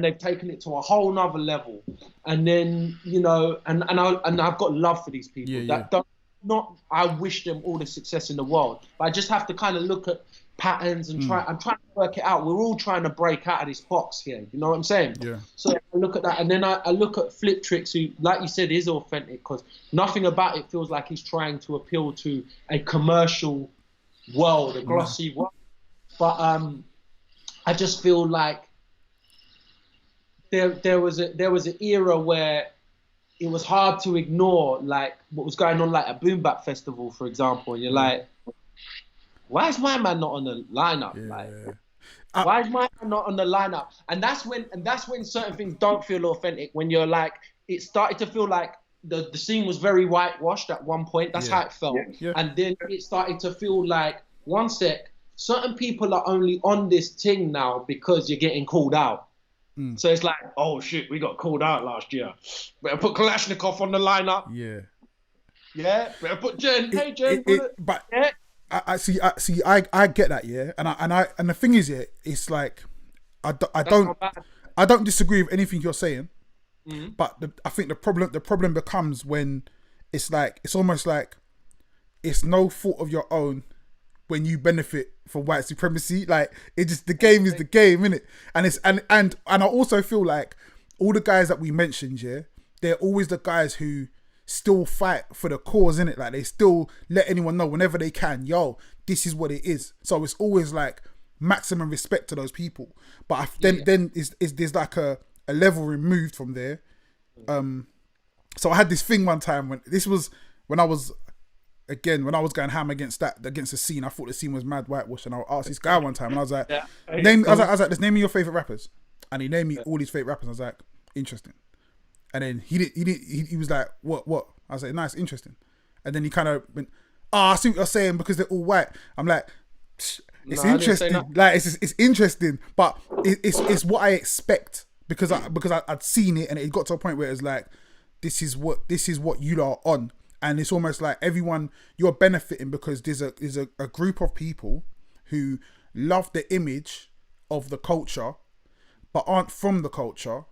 they've taken it to a whole nother level. And then, and I've got love for these people. I wish them all the success in the world, but I just have to kind of look at patterns and I'm trying to work it out. We're all trying to break out of this box here. You know what I'm saying? Yeah. So I look at that, and then I look at Fliptrix, who, like you said, is authentic, because nothing about it feels like he's trying to appeal to a commercial world, a glossy world. But I just feel like there was an era where it was hard to ignore, like, what was going on, like a Boom Bap festival, for example. And you're like, why is my man not on the lineup? Why is my man not on the lineup? And that's when certain things don't feel authentic. When you're like, it started to feel like the scene was very whitewashed at one point. That's how it felt. And then it started to feel like, one sec, certain people are only on this thing now because you're getting called out. So it's like, oh shit, we got called out last year. Better put Kalashnikov on the lineup. Yeah. Better put Jen. Hey Jen. I see. I get that. Yeah. And the thing is, it's like, I don't disagree with anything you're saying. But I think the problem becomes when it's almost like it's no fault of your own when you benefit from white supremacy. Like, it just, the game is the game, innit? And I also feel like all the guys that we mentioned, they're always the guys who still fight for the cause, innit? Like, they still let anyone know whenever they can, yo, this is what it is. So it's always like maximum respect to those people. But then there's like a level removed from there. So I had this thing one time when I was going ham against the scene. I thought the scene was mad whitewash, and I asked this guy one time, and I was like, just name me your favorite rappers, and he named me all his favorite rappers. I was like, interesting. And then he was like, what? I was like, nice, interesting. And then he kind of went, I see what you're saying, because they're all white. I'm like, it's interesting. Like, it's interesting, but it's what I expect, because I'd seen it, and it got to a point where it's like, this is what you are on. And it's almost like everyone, you're benefiting because there's a group of people who love the image of the culture, but aren't from the culture,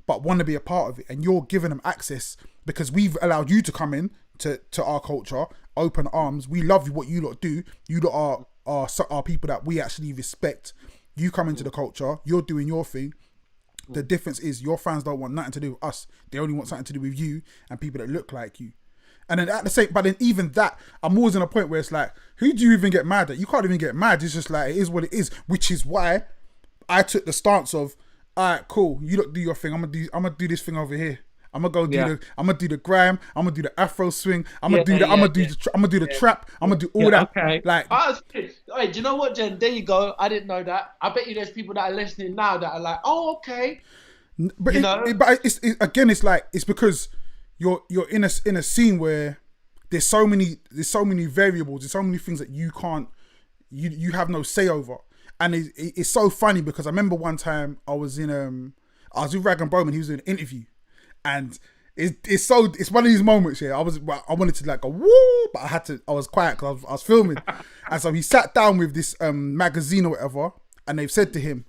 but want to be a part of it. And you're giving them access because we've allowed you to come in to our culture, open arms. We love what you lot do. You lot are people that we actually respect. You come into the culture, you're doing your thing. The difference is your fans don't want nothing to do with us. They only want something to do with you and people that look like you. And then but then even that, I'm always in a point where it's like, who do you even get mad at? You can't even get mad. It's just like, it is what it is, which is why I took the stance of, all right, cool, you look do your thing. I'm gonna do this thing over here. I'm gonna go do the grime. I'm gonna do the Afro swing. I'm Yeah, gonna do the. yeah, I'm gonna do yeah. the. I'm gonna do the trap. I'm gonna do all that. Okay. Like, Hey, do you know what, Jen? There you go. I didn't know that. I bet you there's people that are listening now that are like, oh, okay. but again, it's like it's because you're in a scene where there's so many variables. There's so many things that you can't. You have no say over, and it's so funny because I remember one time I was with Rag and Bowman. He was in an interview, and it's one of these moments. Yeah, I wanted to like go woo, but I was quiet because I was filming, and so he sat down with this magazine or whatever, and they've said to him,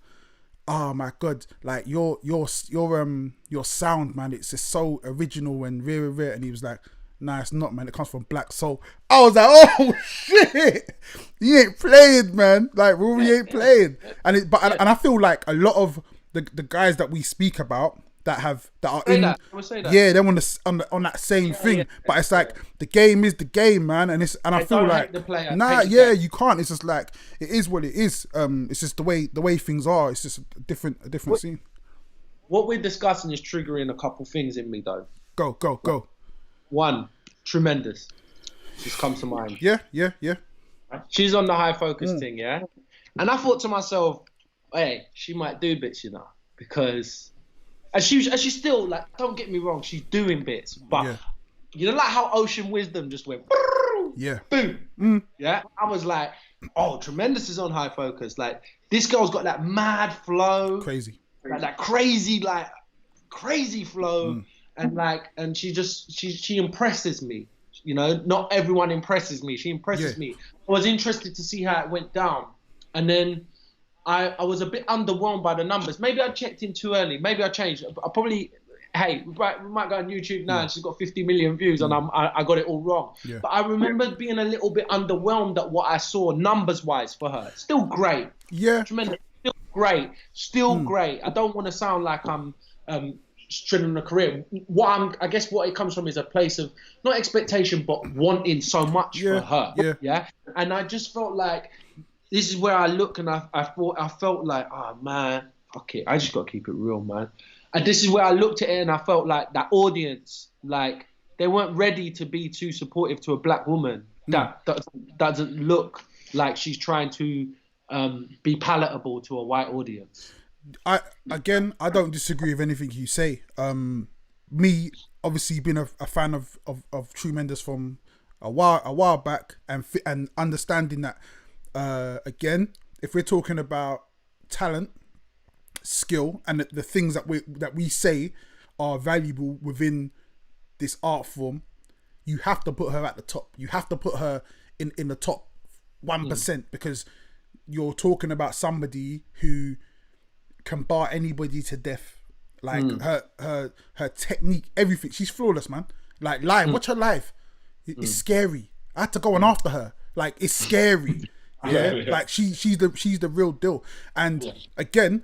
"Oh my God, like your sound, man, it's just so original and rare," and he was like, "Nah, it's not, man. It comes from Black Soul." I was like, "Oh shit, he ain't playing, man. Like, Rory ain't playing." And I feel like a lot of the guys that we speak about that are in, yeah, they're on that same thing. Yeah. But it's like the game is the game, man. And I feel like you can't. It's just like it is what it is. It's just the way things are. It's just a different scene. What we're discussing is triggering a couple things in me, though. Go. One, Tremendous. She's come to mind. Yeah. She's on the high focus thing, yeah? And I thought to myself, hey, she might do bits, you know, because and she's still, like, don't get me wrong, she's doing bits, but you know, like how Ocean Wisdom just went, boom, yeah? I was like, oh, Tremendous is on high focus. Like, this girl's got that mad flow. Crazy. Like, that crazy flow. And she impresses me. You know, not everyone impresses me. She impresses me. I was interested to see how it went down. And then I was a bit underwhelmed by the numbers. Maybe I checked in too early. Maybe I changed. I probably, hey, we might go on YouTube now and she's got 50 million views and I got it all wrong. Yeah. But I remember being a little bit underwhelmed at what I saw numbers-wise for her. Still great. Yeah. Tremendous. Still great. I don't want to sound like I'm stringing a career. I guess what it comes from is a place of not expectation but wanting so much for her. Yeah. And I just felt like this is where I look and I felt like, oh man, fuck it, I just got to keep it real, man. And this is where I looked at it and I felt like that audience, like they weren't ready to be too supportive to a black woman that doesn't look like she's trying to be palatable to a white audience. I don't disagree with anything you say. Me, obviously, being a fan of Tremendous from a while back, and understanding that, again, if we're talking about talent, skill, and the things that we say are valuable within this art form, you have to put her at the top. You have to put her in the top 1% because you're talking about somebody who can bar anybody to death. Like her technique, everything. She's flawless, man. Like live, watch her live. It's scary. I had to go on after her. Like, it's scary. Like she's the real deal. And again,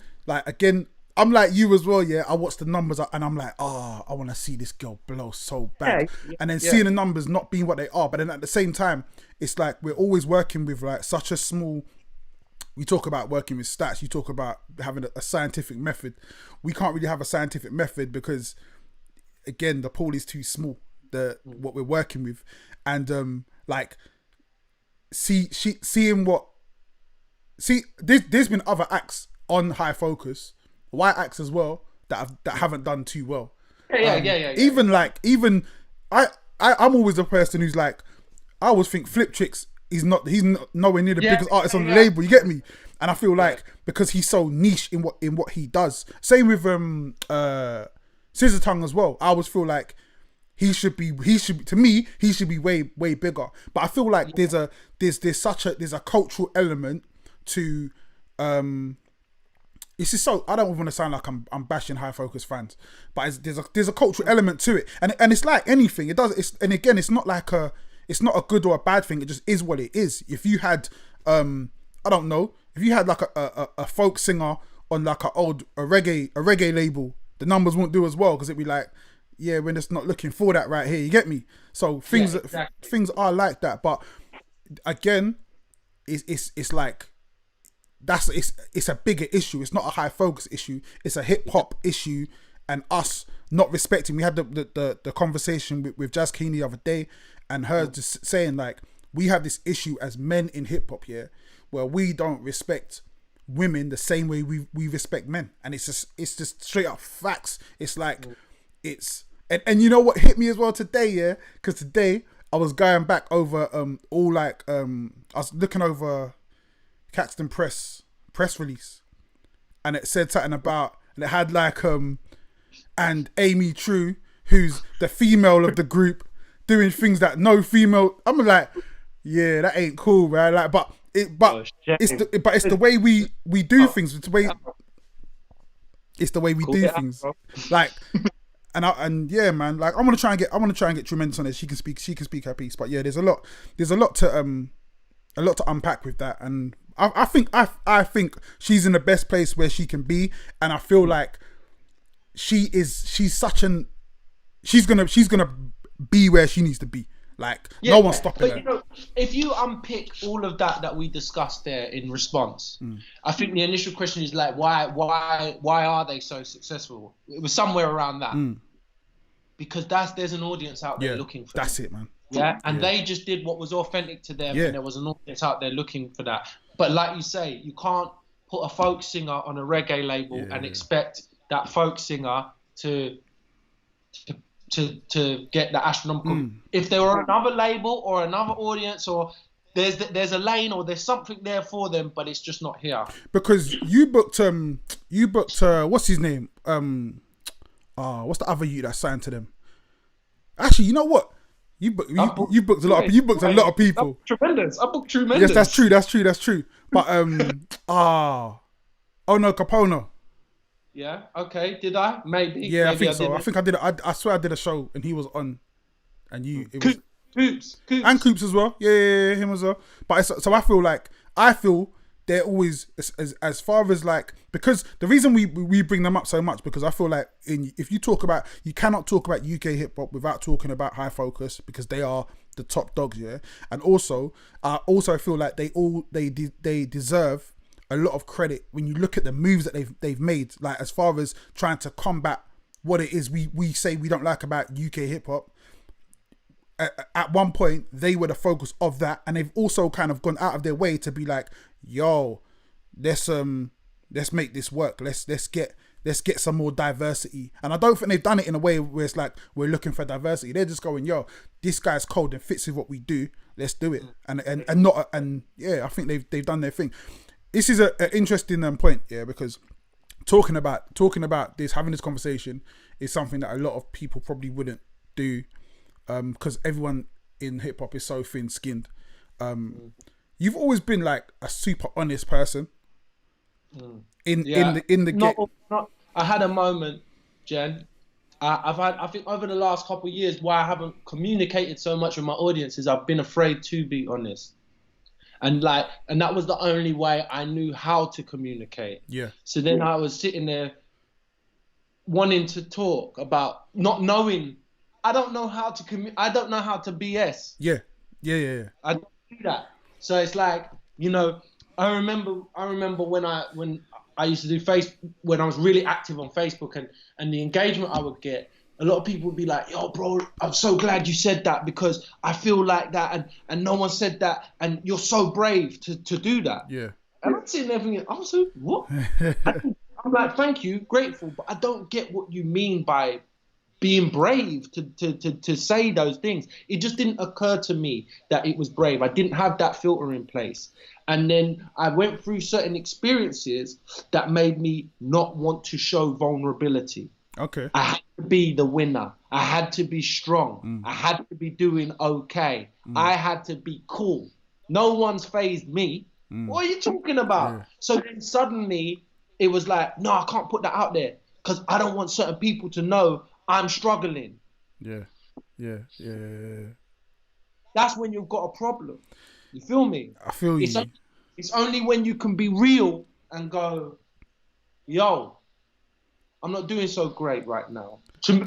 I'm like you as well. Yeah, I watch the numbers and I'm like, I want to see this girl blow so bad. And then seeing the numbers not being what they are, but then at the same time, it's like we're always working with like such a small. We talk about working with stats. You talk about having a scientific method. We can't really have a scientific method because, again, the pool is too small. What we're working with, and there's been other acts on high focus, white acts as well that haven't done too well. Even I'm always the person who's like, I always think Flip Tricks. He's nowhere near the biggest artist on the label. You get me? And I feel like because he's so niche in what he does. Same with Scissor Tongue as well. I always feel like he should be way bigger. But I feel like there's a cultural element to it's just so, I don't want to sound like I'm bashing high focus fans, but there's a cultural element to it, and it's like anything. It's not like it's not a good or a bad thing. It just is what it is. If you had, I don't know, if you had like a folk singer on like a reggae label, the numbers won't do as well because it'd be like, yeah, we're just not looking for that right here. You get me? So things are like that. But again, it's like it's a bigger issue. It's not a high focus issue. It's a hip hop issue, and us not respecting. We had the conversation with Jazz Keen the other day, and her just saying like, we have this issue as men in hip hop here, where we don't respect women the same way we respect men, and it's just straight up facts. It's like and you know what hit me as well today, yeah, because today I was going back over all like I was looking over Caxton press release, and it said something about, and it had like and Amy True, who's the female of the group, doing things that no female. I'm like, yeah, that ain't cool, man. Like, but it's the way we do things. It's the way we do things. Like, and yeah, man. Like, I want to try and get Tremendous on it. She can speak her piece. But yeah, there's a lot to unpack with that. And I think she's in the best place where she can be, and I feel like she's gonna be where she needs to be. Like, no one's stopping her. You know, if you unpick all of that we discussed there in response, I think the initial question is like, why are they so successful? It was somewhere around that. Because there's an audience out there looking for that's them. it, man. Yeah, and they just did what was authentic to them, and there was an audience out there looking for that. But like you say, you can't put a folk singer on a reggae label and expect that folk singer to get the astronomical. If there were another label or another audience, or there's a lane or there's something there for them, but it's just not here. Because you booked what's his name? What's the other you that signed to them? Actually, you know what? You booked a lot of people. Tremendous. I booked Tremendous. Yes, that's true. But oh no, Capone. Yeah. Okay. Did I? Maybe. Yeah, maybe I think so. I think I did. I swear I did a show and he was on, and it was Coops and Coops as well. Yeah, him as well. But so I feel they're always as far as like, because the reason we bring them up so much, because I feel like if you cannot talk about UK hip hop without talking about High Focus, because they are the top dogs, yeah. And also I also feel like they deserve a lot of credit when you look at the moves that they've made, like as far as trying to combat what it is we say we don't like about UK hip hop. At one point they were the focus of that, and they've also kind of gone out of their way to be like, yo, let's make this work, let's get some more diversity. And I don't think they've done it in a way where it's like we're looking for diversity. They're just going, yo, this guy's cold and fits with what we do, let's do it. And yeah, I think they've done their thing. This is an interesting point, yeah, because talking about this, having this conversation is something that a lot of people probably wouldn't do, because everyone in hip hop is so thin skinned. You've always been like a super honest person. In the game. I had a moment, Jen. I think over the last couple of years, why I haven't communicated so much with my audience is I've been afraid to be honest. And that was the only way I knew how to communicate. Yeah. So then I was sitting there wanting to talk about not knowing. I don't know how to I don't know how to BS. Yeah. I don't do that. So it's like, you know, I remember when I used to do when I was really active on Facebook, and the engagement I would get, a lot of people would be like, yo, bro, I'm so glad you said that because I feel like that, and no one said that, and you're so brave to do that. Yeah. And I'm sitting there thinking, I'm so, what? I'm like, thank you, grateful, but I don't get what you mean by being brave to say those things. It just didn't occur to me that it was brave. I didn't have that filter in place. And then I went through certain experiences that made me not want to show vulnerability. Okay. I had to be the winner. I had to be strong. I had to be doing okay. I had to be cool. No one's fazed me. What are you talking about? Yeah. So then suddenly it was like, no, I can't put that out there because I don't want certain people to know I'm struggling. Yeah. That's when you've got a problem. You feel me? I feel you. It's only when you can be real and go, yo, I'm not doing so great right now.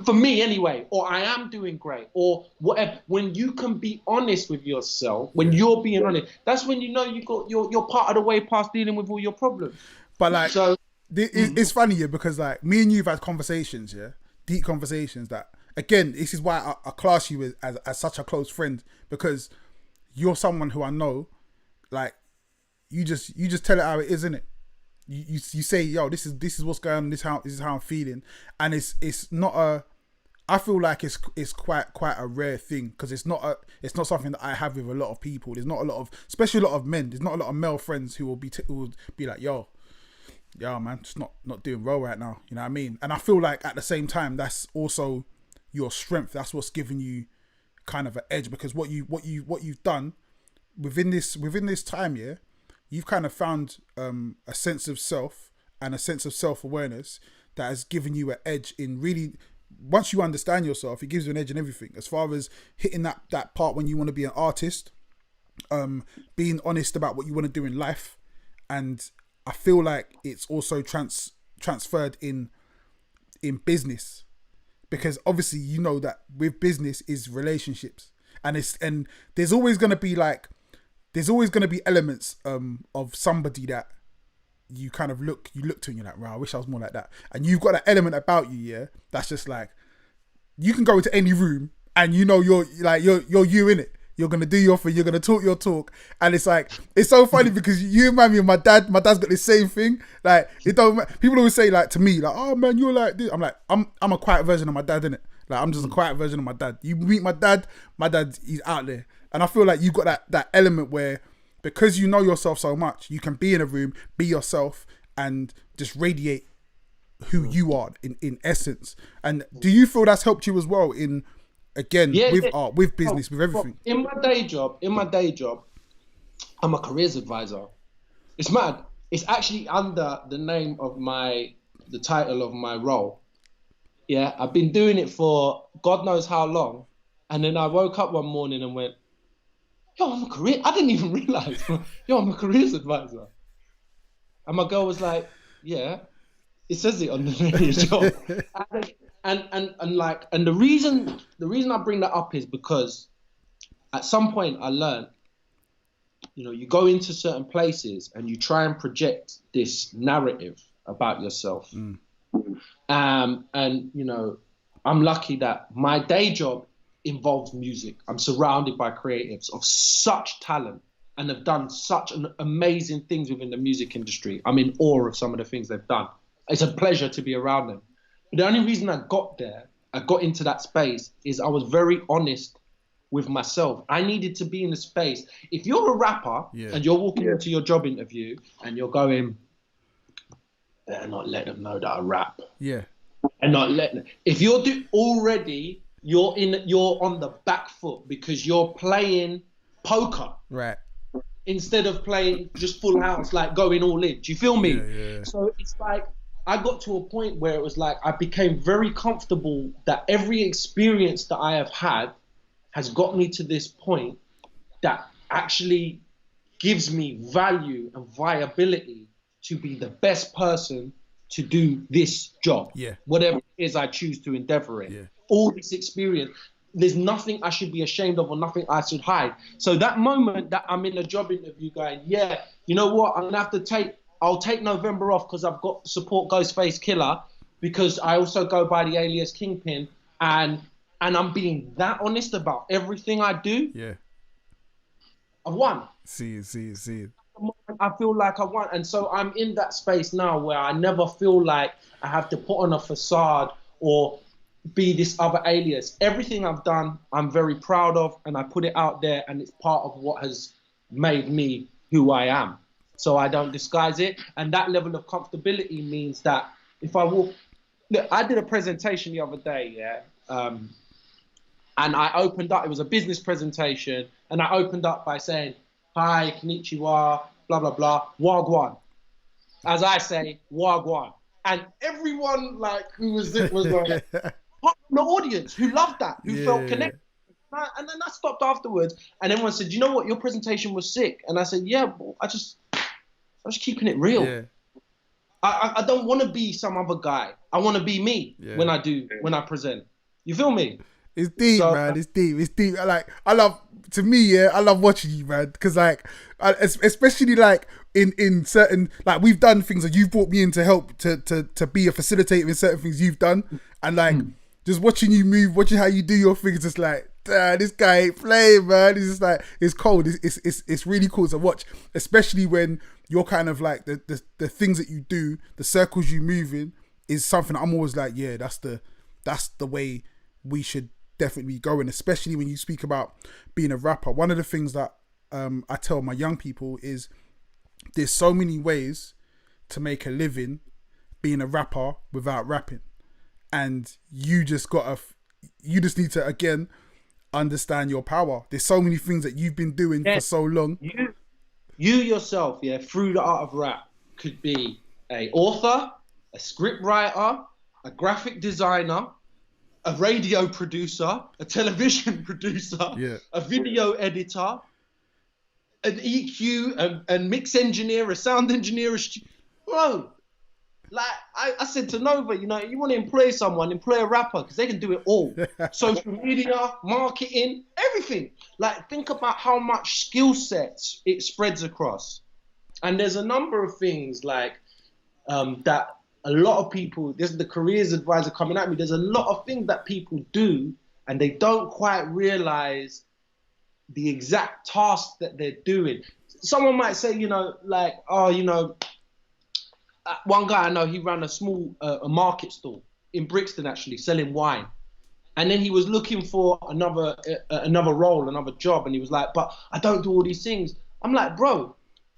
For me anyway, or I am doing great, or whatever. When you can be honest with yourself, when you're being honest, that's when you know you're part of the way past dealing with all your problems. But like, It's funny, yeah, because like me and you've had conversations, yeah, deep conversations that, again, this is why I class you as such a close friend, because you're someone who I know, like, you just tell it how it is, innit? You say, yo, this is what's going on, this is how I'm feeling, and it's not a, I feel like it's quite a rare thing, because it's not something that I have with a lot of people. There's not a lot of, especially a lot of men. There's not a lot of male friends who will be like, yo, man, just not doing well right now. You know what I mean? And I feel like at the same time, that's also your strength. That's what's giving you kind of an edge, because what you've done within this time, yeah, you've kind of found a sense of self and a sense of self-awareness that has given you an edge in really. Once you understand yourself, it gives you an edge in everything. As far as hitting that part when you want to be an artist, being honest about what you want to do in life, and I feel like it's also transferred in business, because obviously you know that with business is relationships, and there's always gonna be elements of somebody that you kind of look to and you're like, wow, I wish I was more like that. And you've got an element about you, yeah, that's just like, you can go into any room and you know you're you in it. You're gonna do your thing, you're gonna talk your talk. And it's like, it's so funny because you remind me of my dad. My dad's got the same thing. Like, people always say, like, to me, like, oh man, you're like this. I'm like, I'm a quiet version of my dad, innit? Like, I'm just a quiet version of my dad. You meet my dad, he's out there. And I feel like you've got that element where, because you know yourself so much, you can be in a room, be yourself, and just radiate who you are in essence. And do you feel that's helped you as well in, again, with art, with business, with everything? In my day job, I'm a careers advisor. It's mad. It's actually under the name of the title of my role. Yeah, I've been doing it for God knows how long. And then I woke up one morning and went, yo, I didn't even realize, yo, I'm a careers advisor. And my girl was like, yeah, it says it on the name of your job. And the reason I bring that up is because at some point I learned, you know, you go into certain places and you try and project this narrative about yourself. And, you know, I'm lucky that my day job involves music. I'm surrounded by creatives of such talent and have done such amazing things within the music industry. I'm in awe of some of the things they've done. It's a pleasure to be around them. But the only reason I got into that space, is I was very honest with myself. I needed to be in the space. If you're a rapper and you're walking into your job interview and you're going, better not let them know that I rap. Yeah. And not let them. If you're already, you're on the back foot because you're playing poker. Right. Instead of playing just full house, like going all in. Do you feel me? Yeah. So it's like, I got to a point where it was like, I became very comfortable that every experience that I have had has got me to this point that actually gives me value and viability to be the best person to do this job. Yeah. Whatever it is I choose to endeavor in. Yeah. All this experience, there's nothing I should be ashamed of or nothing I should hide. So that moment that I'm in a job interview going, yeah, you know what, I'll take November off because I've got support Ghostface Killer, because I also go by the alias Kingpin, and I'm being that honest about everything I do. Yeah. I've won. See it. I feel like I won. And so I'm in that space now where I never feel like I have to put on a facade or be this other alias. Everything I've done, I'm very proud of, and I put it out there, and it's part of what has made me who I am. So I don't disguise it. And that level of comfortability means that if I walk... Look, I did a presentation the other day, yeah? And I opened up, it was a business presentation, and I opened up by saying, hi, konnichiwa, blah, blah, blah, wagwan. As I say, wagwan. And everyone who was like, the audience who loved that, who felt connected. And then I stopped afterwards, and everyone said, you know what, your presentation was sick. And I said, yeah, but I was keeping it real. Yeah. I don't want to be some other guy. I want to be me when I present. You feel me? It's deep, So, man. It's deep. It's deep. I love, to me, yeah, I love watching you, man. Because especially like in certain, like we've done things that you've brought me in to help to be a facilitator in certain things you've done, and like just watching you move, watching how you do your things, just like, this guy ain't playing, man. It's just like, it's cold. It's really cool to watch, especially when you're kind of like the things that you do, the circles you move in is something I'm always like, yeah, that's the way we should definitely be going, especially when you speak about being a rapper. One of the things that I tell my young people is there's so many ways to make a living being a rapper without rapping, and you just need to again understand your power. There's so many things that you've been doing for so long. You yourself, yeah, through the art of rap, could be a author, a script writer, a graphic designer, a radio producer, a television producer, a video editor, an EQ, and mix engineer, a sound engineer, bro. Like I said to Nova, you want to employ someone, employ a rapper, because they can do it all. Social media, marketing, everything. Like, think about how much skill sets it spreads across. And there's a number of things like that a lot of people, this is the careers advisor coming at me, there's a lot of things that people do and they don't quite realize the exact task that they're doing. Someone might say, one guy I know, he ran a small a market stall in Brixton, actually, selling wine. And then he was looking for another role, another job. And he was like, but I don't do all these things. I'm like, bro,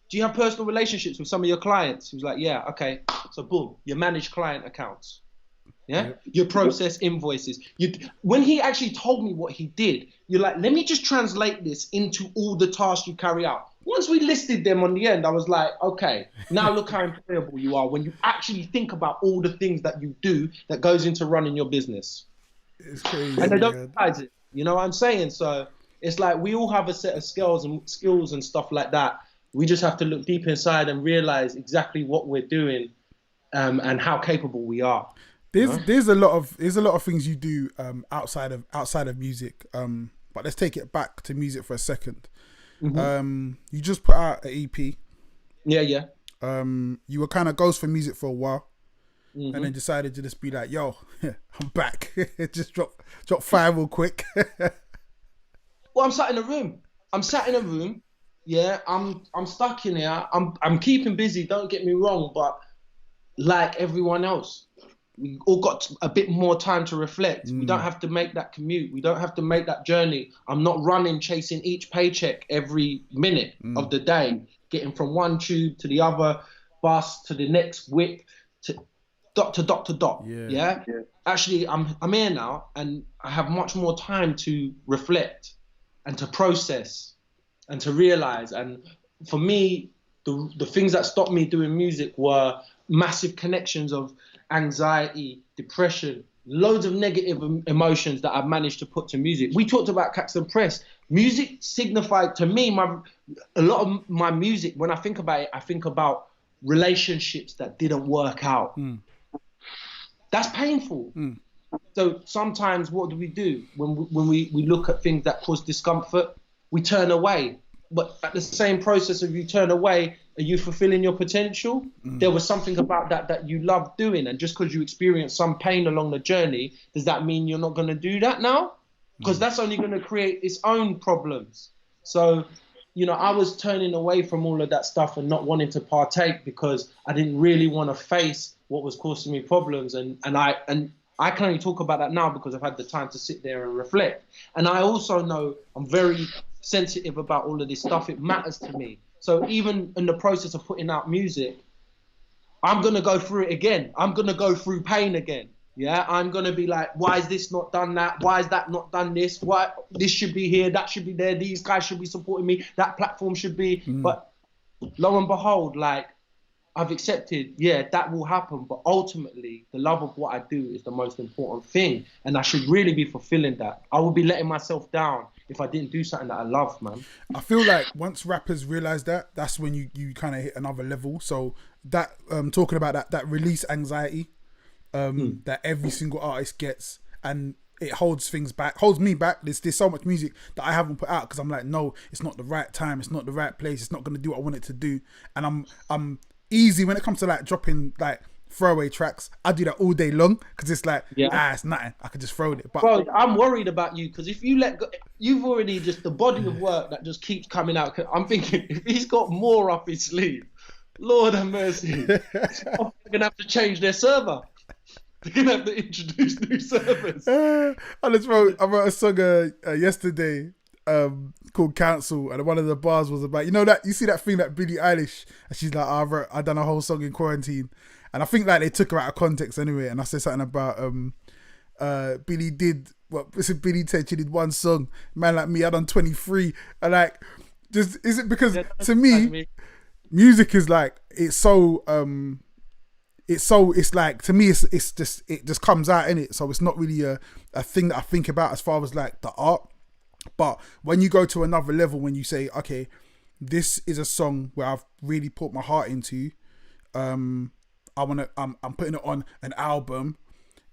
do you have personal relationships with some of your clients? He was like, yeah, okay. So boom, you manage client accounts. Yeah, you process invoices. When he actually told me what he did, you're like, let me just translate this into all the tasks you carry out. Once we listed them on the end, I was like, okay, now look how employable you are when you actually think about all the things that you do that goes into running your business. It's crazy. And they don't realize it. You know what I'm saying? So it's like we all have a set of skills and stuff like that. We just have to look deep inside and realize exactly what we're doing and how capable we are. There's a lot of things you do outside of music. But let's take it back to music for a second. Mm-hmm. You just put out an EP. Yeah. You were kind of ghost for music for a while, and then decided to just be like, "Yo, I'm back." Just drop 5 real quick. Well, I'm sat in a room. Yeah, I'm stuck in here. I'm keeping busy. Don't get me wrong, but like everyone else, we all got a bit more time to reflect. We don't have to make that commute. We don't have to make that journey. I'm not running, chasing each paycheck every minute of the day, getting from one tube to the other bus to the next whip to dot. Yeah. Actually, I'm here now, and I have much more time to reflect and to process and to realize. And for me, the things that stopped me doing music were massive connections of anxiety, depression, loads of negative emotions that I've managed to put to music. We talked about Caxton Press. Music signified to me, a lot of my music, when I think about it, I think about relationships that didn't work out. That's painful. So sometimes what do? When we look at things that cause discomfort, we turn away. But at the same process of you turn away, are you fulfilling your potential? There was something about that you love doing. And just because you experience some pain along the journey, does that mean you're not going to do that now? Because that's only going to create its own problems. So, I was turning away from all of that stuff and not wanting to partake because I didn't really want to face what was causing me problems. And I can only talk about that now because I've had the time to sit there and reflect. And I also know I'm very sensitive about all of this stuff. It matters to me. So even in the process of putting out music, I'm going to go through it again. I'm going to go through pain again. Yeah, I'm going to be like, why is this not done that? Why is that not done this? Why this should be here, that should be there. These guys should be supporting me. That platform should be. But lo and behold, like, I've accepted, that will happen. But ultimately, the love of what I do is the most important thing. And I should really be fulfilling that. I would be letting myself down if I didn't do something that I love, man. I feel like once rappers realize that, that's when you kind of hit another level. So that talking about that release anxiety that every single artist gets, and it holds things back, holds me back. There's so much music that I haven't put out because I'm like, no, it's not the right time, it's not the right place, it's not gonna do what I want it to do. And I'm easy when it comes to like dropping like throwaway tracks. I do that all day long because it's like, it's nothing. I could just throw it. But bro, I'm worried about you because if you let go, you've already just the body of work that just keeps coming out. I'm thinking if he's got more up his sleeve, Lord have mercy, they're gonna have to change their server. They're gonna have to introduce new servers. I wrote a song yesterday called Council, and one of the bars was about, that you see that thing that Billie Eilish, and she's like, I done a whole song in quarantine, and I think like they took her out of context anyway. And I said something about Billie said she did one song, man like me I done 23, and like just is it because to me music is like it's like to me it just comes out in it, so it's not really a thing that I think about as far as like the art. But when you go to another level, when you say, okay, this is a song where I've really put my heart into, I'm putting it on an album,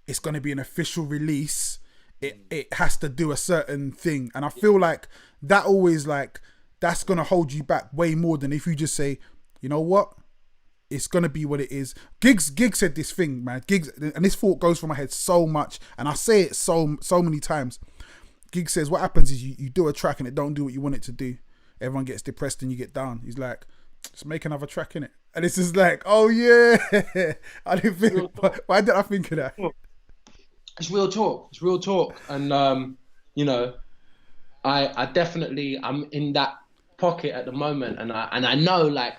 it's going to be an official release, it has to do a certain thing, and I feel like that always like that's going to hold you back way more than if you just say, you know what, it's going to be what it is. Giggs said this thing, man. Giggs, and this thought goes through my head so much, and I say it so many times. Giggs says, what happens is you do a track and it don't do what you want it to do. Everyone gets depressed and you get down. He's like, just make another track in it. And it's just like, oh yeah. I didn't think, why did I think of that? It's real talk. It's real talk. And, I definitely, I'm in that pocket at the moment. And I know like,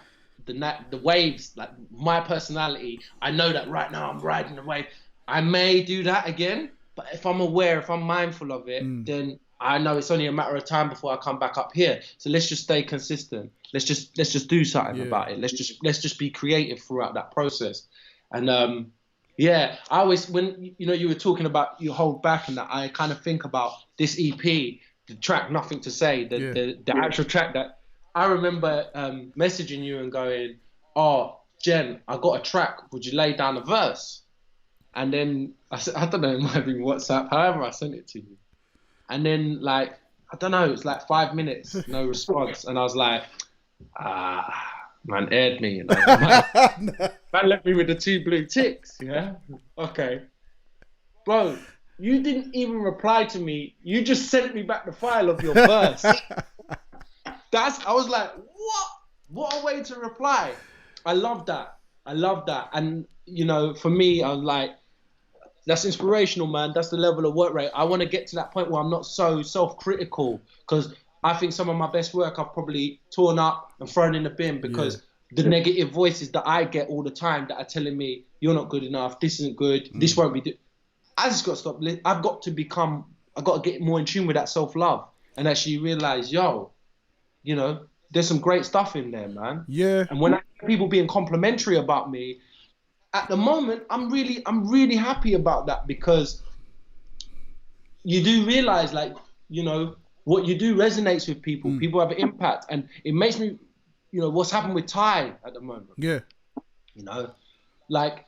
the waves, like my personality, I know that right now I'm riding the wave. I may do that again, but if I'm aware, if I'm mindful of it, then I know it's only a matter of time before I come back up here. So let's just stay consistent. Let's just do something about it. Let's just be creative throughout that process. And I always, when you were talking about you hold back and that, I kind of think about this EP, the track Nothing to Say, the actual track that I remember messaging you and going, oh, Jen, I got a track. Would you lay down a verse? And then I said, I don't know, it might have been WhatsApp. However, I sent it to you. And then like, I don't know, it's like 5 minutes, no response. And I was like, man aired me. Man left me with the 2 blue ticks. Yeah. Okay. Bro, you didn't even reply to me. You just sent me back the file of your verse. I was like, what? What a way to reply. I love that. And, for me, I'm like, that's inspirational, man. That's the level of work rate. I want to get to that point where I'm not so self-critical, because I think some of my best work I've probably torn up and thrown in the bin because the negative voices that I get all the time that are telling me, you're not good enough, this isn't good, this won't be I just got to stop. I've got to get more in tune with that self-love and actually realize, there's some great stuff in there, man. Yeah. And when I hear people being complimentary about me, at the moment, I'm really happy about that, because you do realize, like, what you do resonates with people. People have an impact, and it makes me, what's happened with Ty at the moment. Yeah. Like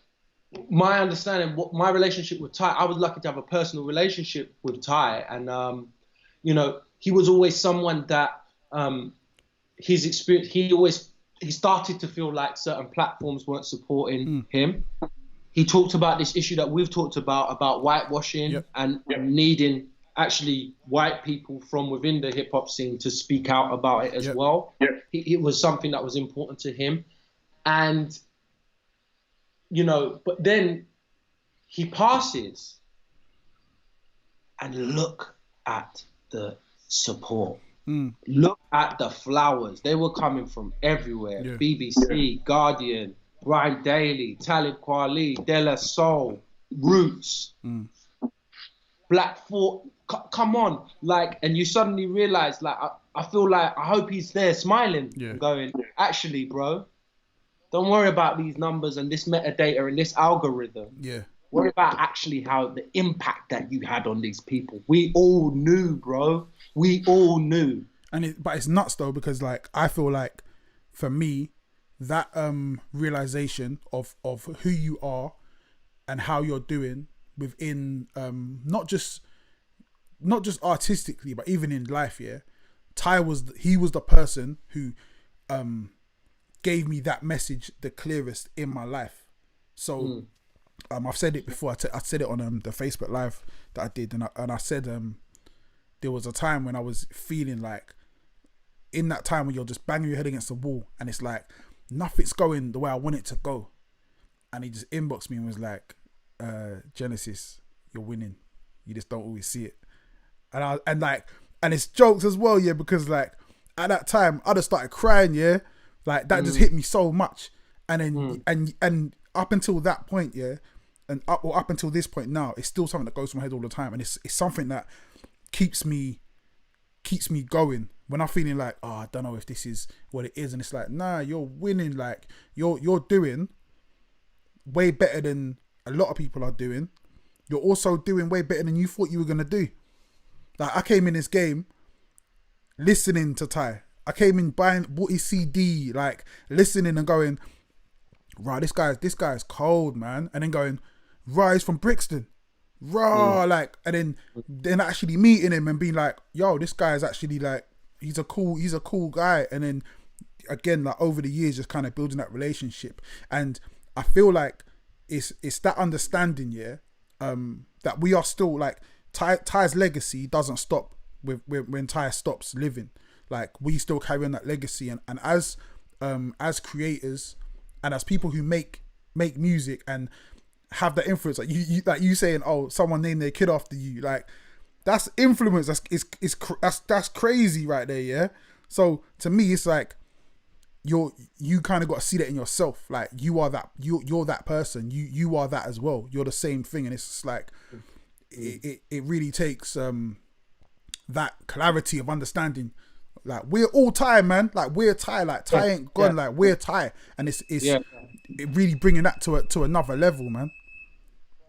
my understanding, what my relationship with Ty, I was lucky to have a personal relationship with Ty, and he was always someone that his experience, he started to feel like certain platforms weren't supporting him. He talked about this issue that we've talked about whitewashing and needing actually white people from within the hip hop scene to speak out about it as well. It was something that was important to him. And, but then he passes, and look at the support. Look at the flowers. They were coming from everywhere. BBC, Guardian, Brian Daly, Talib Kweli, De La Soul, Roots, Black Thought. Come on. Like, and you suddenly realize, like, I feel like, I hope he's there smiling and going, actually, bro, don't worry about these numbers and this metadata and this algorithm. Worry about actually how the impact that you had on these people. We all knew, bro. We all knew. But it's nuts though, because like I feel like for me, that realization of who you are and how you're doing within not just not just artistically, but even in life, yeah, Ty was the person who gave me that message the clearest in my life. So I've said it before. I said it on the Facebook Live that I did, and I said there was a time when I was feeling like, in that time when you're just banging your head against the wall and it's like nothing's going the way I want it to go, and he just inboxed me and was like, Genesis, you're winning, you just don't always see it. And it's jokes as well, yeah, because like at that time I just started crying, yeah, like that just hit me so much. And then and up until that point, yeah, and up until this point now, it's still something that goes through my head all the time, and it's something that keeps me going when I'm feeling like, oh, I don't know if this is what it is. And it's like, nah, you're winning. Like you're doing way better than a lot of people are doing. You're also doing way better than you thought you were going to do. Like I came in this game listening to Ty. I came in bought his CD, like listening and going, right, this guy's cold, man. And then going, right, he's from Brixton. Raw, like, and then actually meeting him and being like, yo, this guy is actually like, he's a cool guy. And then again, like over the years, just kind of building that relationship. And I feel like it's that understanding, yeah, that we are still like, Ty's legacy doesn't stop when Ty stops living. Like we still carry on that legacy, and as creators and as people who make music and have that influence, like you saying, oh, someone named their kid after you, like that's influence. That's crazy right there, yeah. So to me, it's like you kind of got to see that in yourself. Like you are that, you're that person. You are that as well. You're the same thing, and it's just like it really takes that clarity of understanding. Like we're all Ty, man. Like we're Ty. Like Ty ain't gone. Like we're Ty, and it's it really bringing that to another level, man.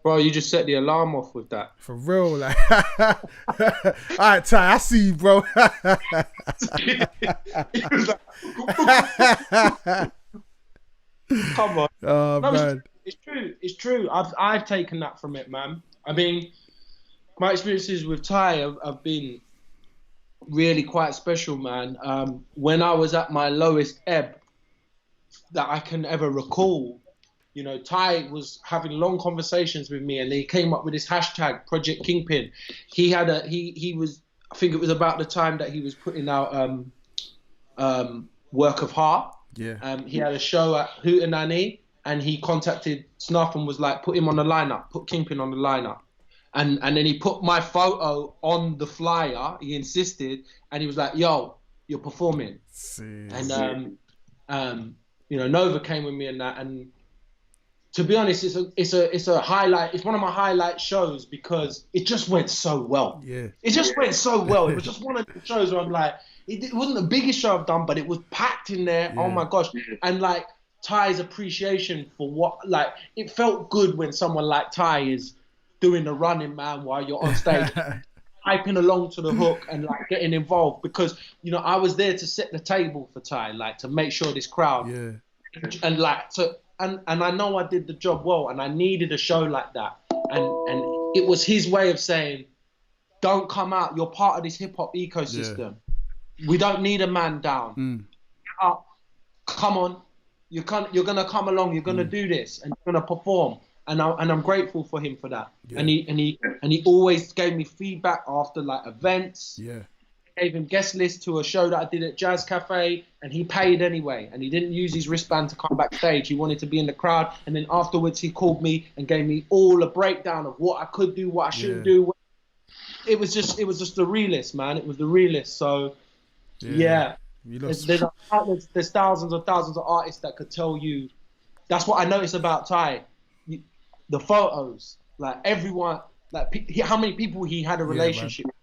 Bro, you just set the alarm off with that. For real, like. All right, Ty, I see you, bro. Come on. Oh, no, man. It's true. I've taken that from it, man. I mean, my experiences with Ty have been really quite special, man. When I was at my lowest ebb that I can ever recall, you know, Ty was having long conversations with me, and he came up with this hashtag, Project Kingpin. He was, I think it was about the time that he was putting out Work of Heart. Yeah. He had a show at Hootenanny, and he contacted Snuff and was like, put him on the lineup, put Kingpin on the lineup. And then he put my photo on the flyer. He insisted, and he was like, yo, you're performing. And you know, Nova came with me and that, and to be honest, it's a highlight. It's one of my highlight shows because it just went so well. Yeah. It just went so well. It was just one of the shows where I'm like, it wasn't the biggest show I've done, but it was packed in there. Yeah. Oh my gosh. And like Ty's appreciation for what, like, it felt good when someone like Ty is doing the running man while you're on stage, hyping along to the hook and like getting involved, because, you know, I was there to set the table for Ty, like to make sure this crowd and like to. And I know I did the job well, and I needed a show like that. And it was his way of saying, don't come out. You're part of this hip-hop ecosystem. Yeah. We don't need a man down. Come on. You're going to come along. You're going to do this, and you're going to perform. And I'm grateful for him for that. Yeah. And he always gave me feedback after like events. Yeah. Gave him guest list to a show that I did at Jazz Cafe, and he paid anyway, and he didn't use his wristband to come backstage. He wanted to be in the crowd, and then afterwards he called me and gave me all a breakdown of what I could do, what I shouldn't do. It was just the realest, man. It was the realest. So there's thousands and thousands of artists that could tell you. That's what I noticed about Ty. The photos, like everyone, like how many people he had a relationship with.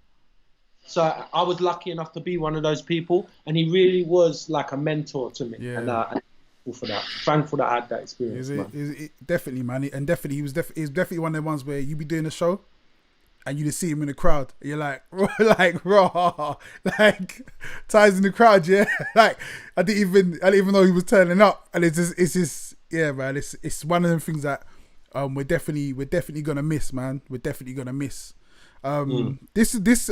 So I was lucky enough to be one of those people, and he really was like a mentor to me. Yeah. And I'm thankful for that. Thankful that I had that experience. Definitely, man. And definitely, he was definitely one of the ones where you be doing a show, and you just see him in the crowd. And you're like raw, like Ty's in the crowd, yeah. Like I didn't even know he was turning up, and it's just yeah, man. It's one of them things that we're definitely gonna miss, man. We're definitely gonna miss. This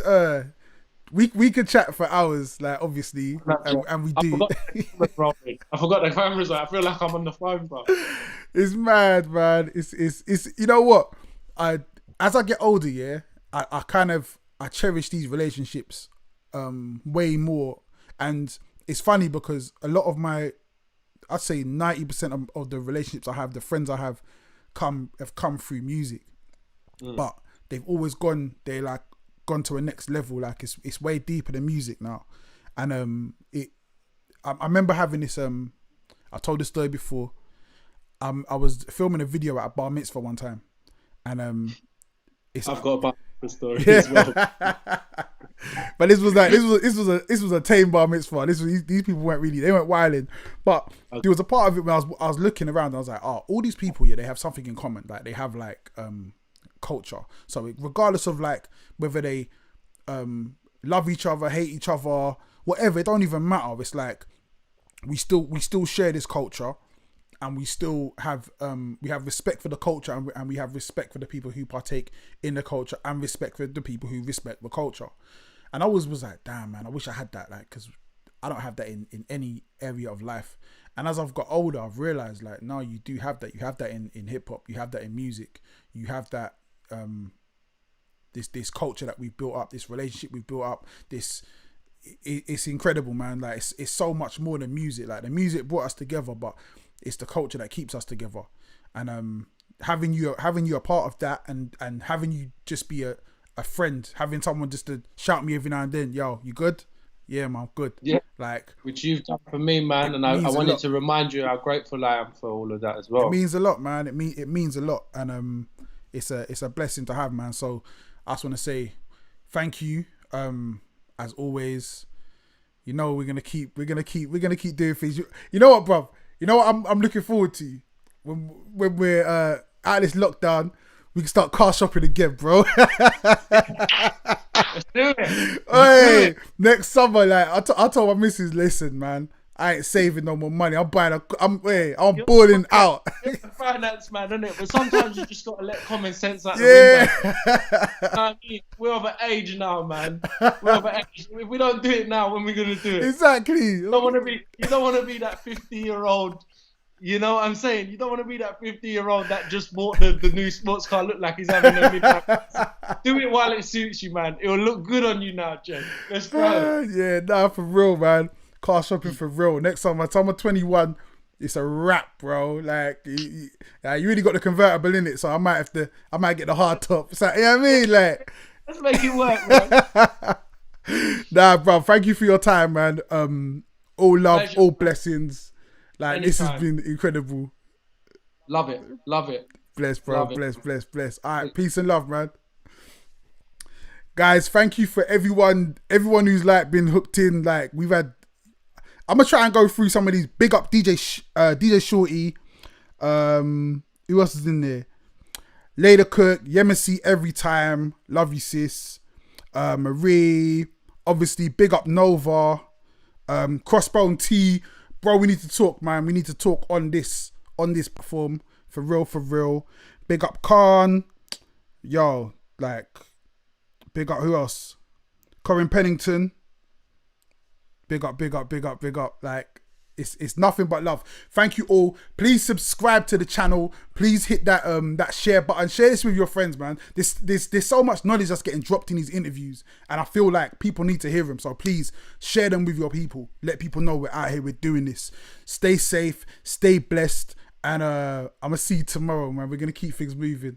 we could chat for hours, like obviously, and we do. I forgot the cameras. I feel like I'm on the phone, bro. It's mad, man. It's you know what? As I get older, yeah, I cherish these relationships way more. And it's funny because a lot of I'd say 90% of the relationships I have, the friends I have come through music. But they've always gone to a next level. Like it's way deeper than music now. And I remember having this I told this story before. I was filming a video at a bar mitzvah one time, and I've got a bar mitzvah story as well. But this was a tame bar mitzvah. These people weren't wilding, but there was a part of it when I was looking around and I was like, oh, all these people, yeah, they have something in common. Like they have like culture. So regardless of like whether they love each other, hate each other, whatever, it don't even matter. It's like we still share this culture, and we still have respect for the culture, and we have respect for the people who partake in the culture, and respect for the people who respect the culture. And I was like, damn, man, I wish I had that, like, because I don't have that in any area of life. And as I've got older, I've realized, like, no, you do have that. You have that in hip hop. You have that in music. You have that this culture that we've built up, this relationship we've built up. It's incredible, man. Like it's so much more than music. Like the music brought us together, but it's the culture that keeps us together. And having you a part of that, and having you just be a friend, having someone just to shout me every now and then, yo, you good? Yeah, man, good. Yeah, like which you've done for me, man. And I wanted to remind you how grateful I am for all of that as well. It means a lot, man. It means a lot, and it's a blessing to have, man. So I just want to say thank you. As always, you know we're gonna keep doing things. You know what, bruv? You know what I'm looking forward to when we're out of this lockdown. We can start car shopping again, bro. Let's do it. Hey, next summer, like I told my missus, listen, man, I ain't saving no more money. I'm balling out. You're a finance man, isn't it? But sometimes you just gotta let common sense out the window. You know what I mean? We're of an age now, man. We're of an age. If we don't do it now, when are we gonna do it? Exactly. You don't want to be that 50-year-old. You know what I'm saying? You don't want to be that 50-year-old that just bought the new sports car, look like he's having a midlife. Do it while it suits you, man. It will look good on you now, Jen. Let's go. Yeah, nah, for real, man. Car shopping for real. Next summer, 21, it's a wrap, bro. Like, you really got the convertible in it, so I might get the hard top. So, you know what I mean? Like, let's make it work, man. Nah, bro. Thank you for your time, man. All love, Pleasure. all blessings. Like, Anytime. This has been incredible. Love it. Bless, bro. Love it. Bless. All right, peace and love, man. Guys, thank you for everyone who's like been hooked in. Like I'm gonna try and go through some of these. Big up DJ Shorty. Who else is in there? Leda Cook, Yemisi every time. Love you, sis. Marie. Obviously, big up Nova. Crossbone T. Bro, we need to talk, man. We need to talk on this platform. For real. Big up Khan. Yo, like, big up who else? Corinne Pennington. Big up. Like, it's nothing but love. Thank you all. Please subscribe to the channel. Please hit that share button. Share this with your friends, man. There's so much knowledge that's getting dropped in these interviews, and I feel like people need to hear them. So please share them with your people. Let people know we're out here. We're doing this. Stay safe. Stay blessed. And I'm gonna see you tomorrow, man. We're gonna keep things moving.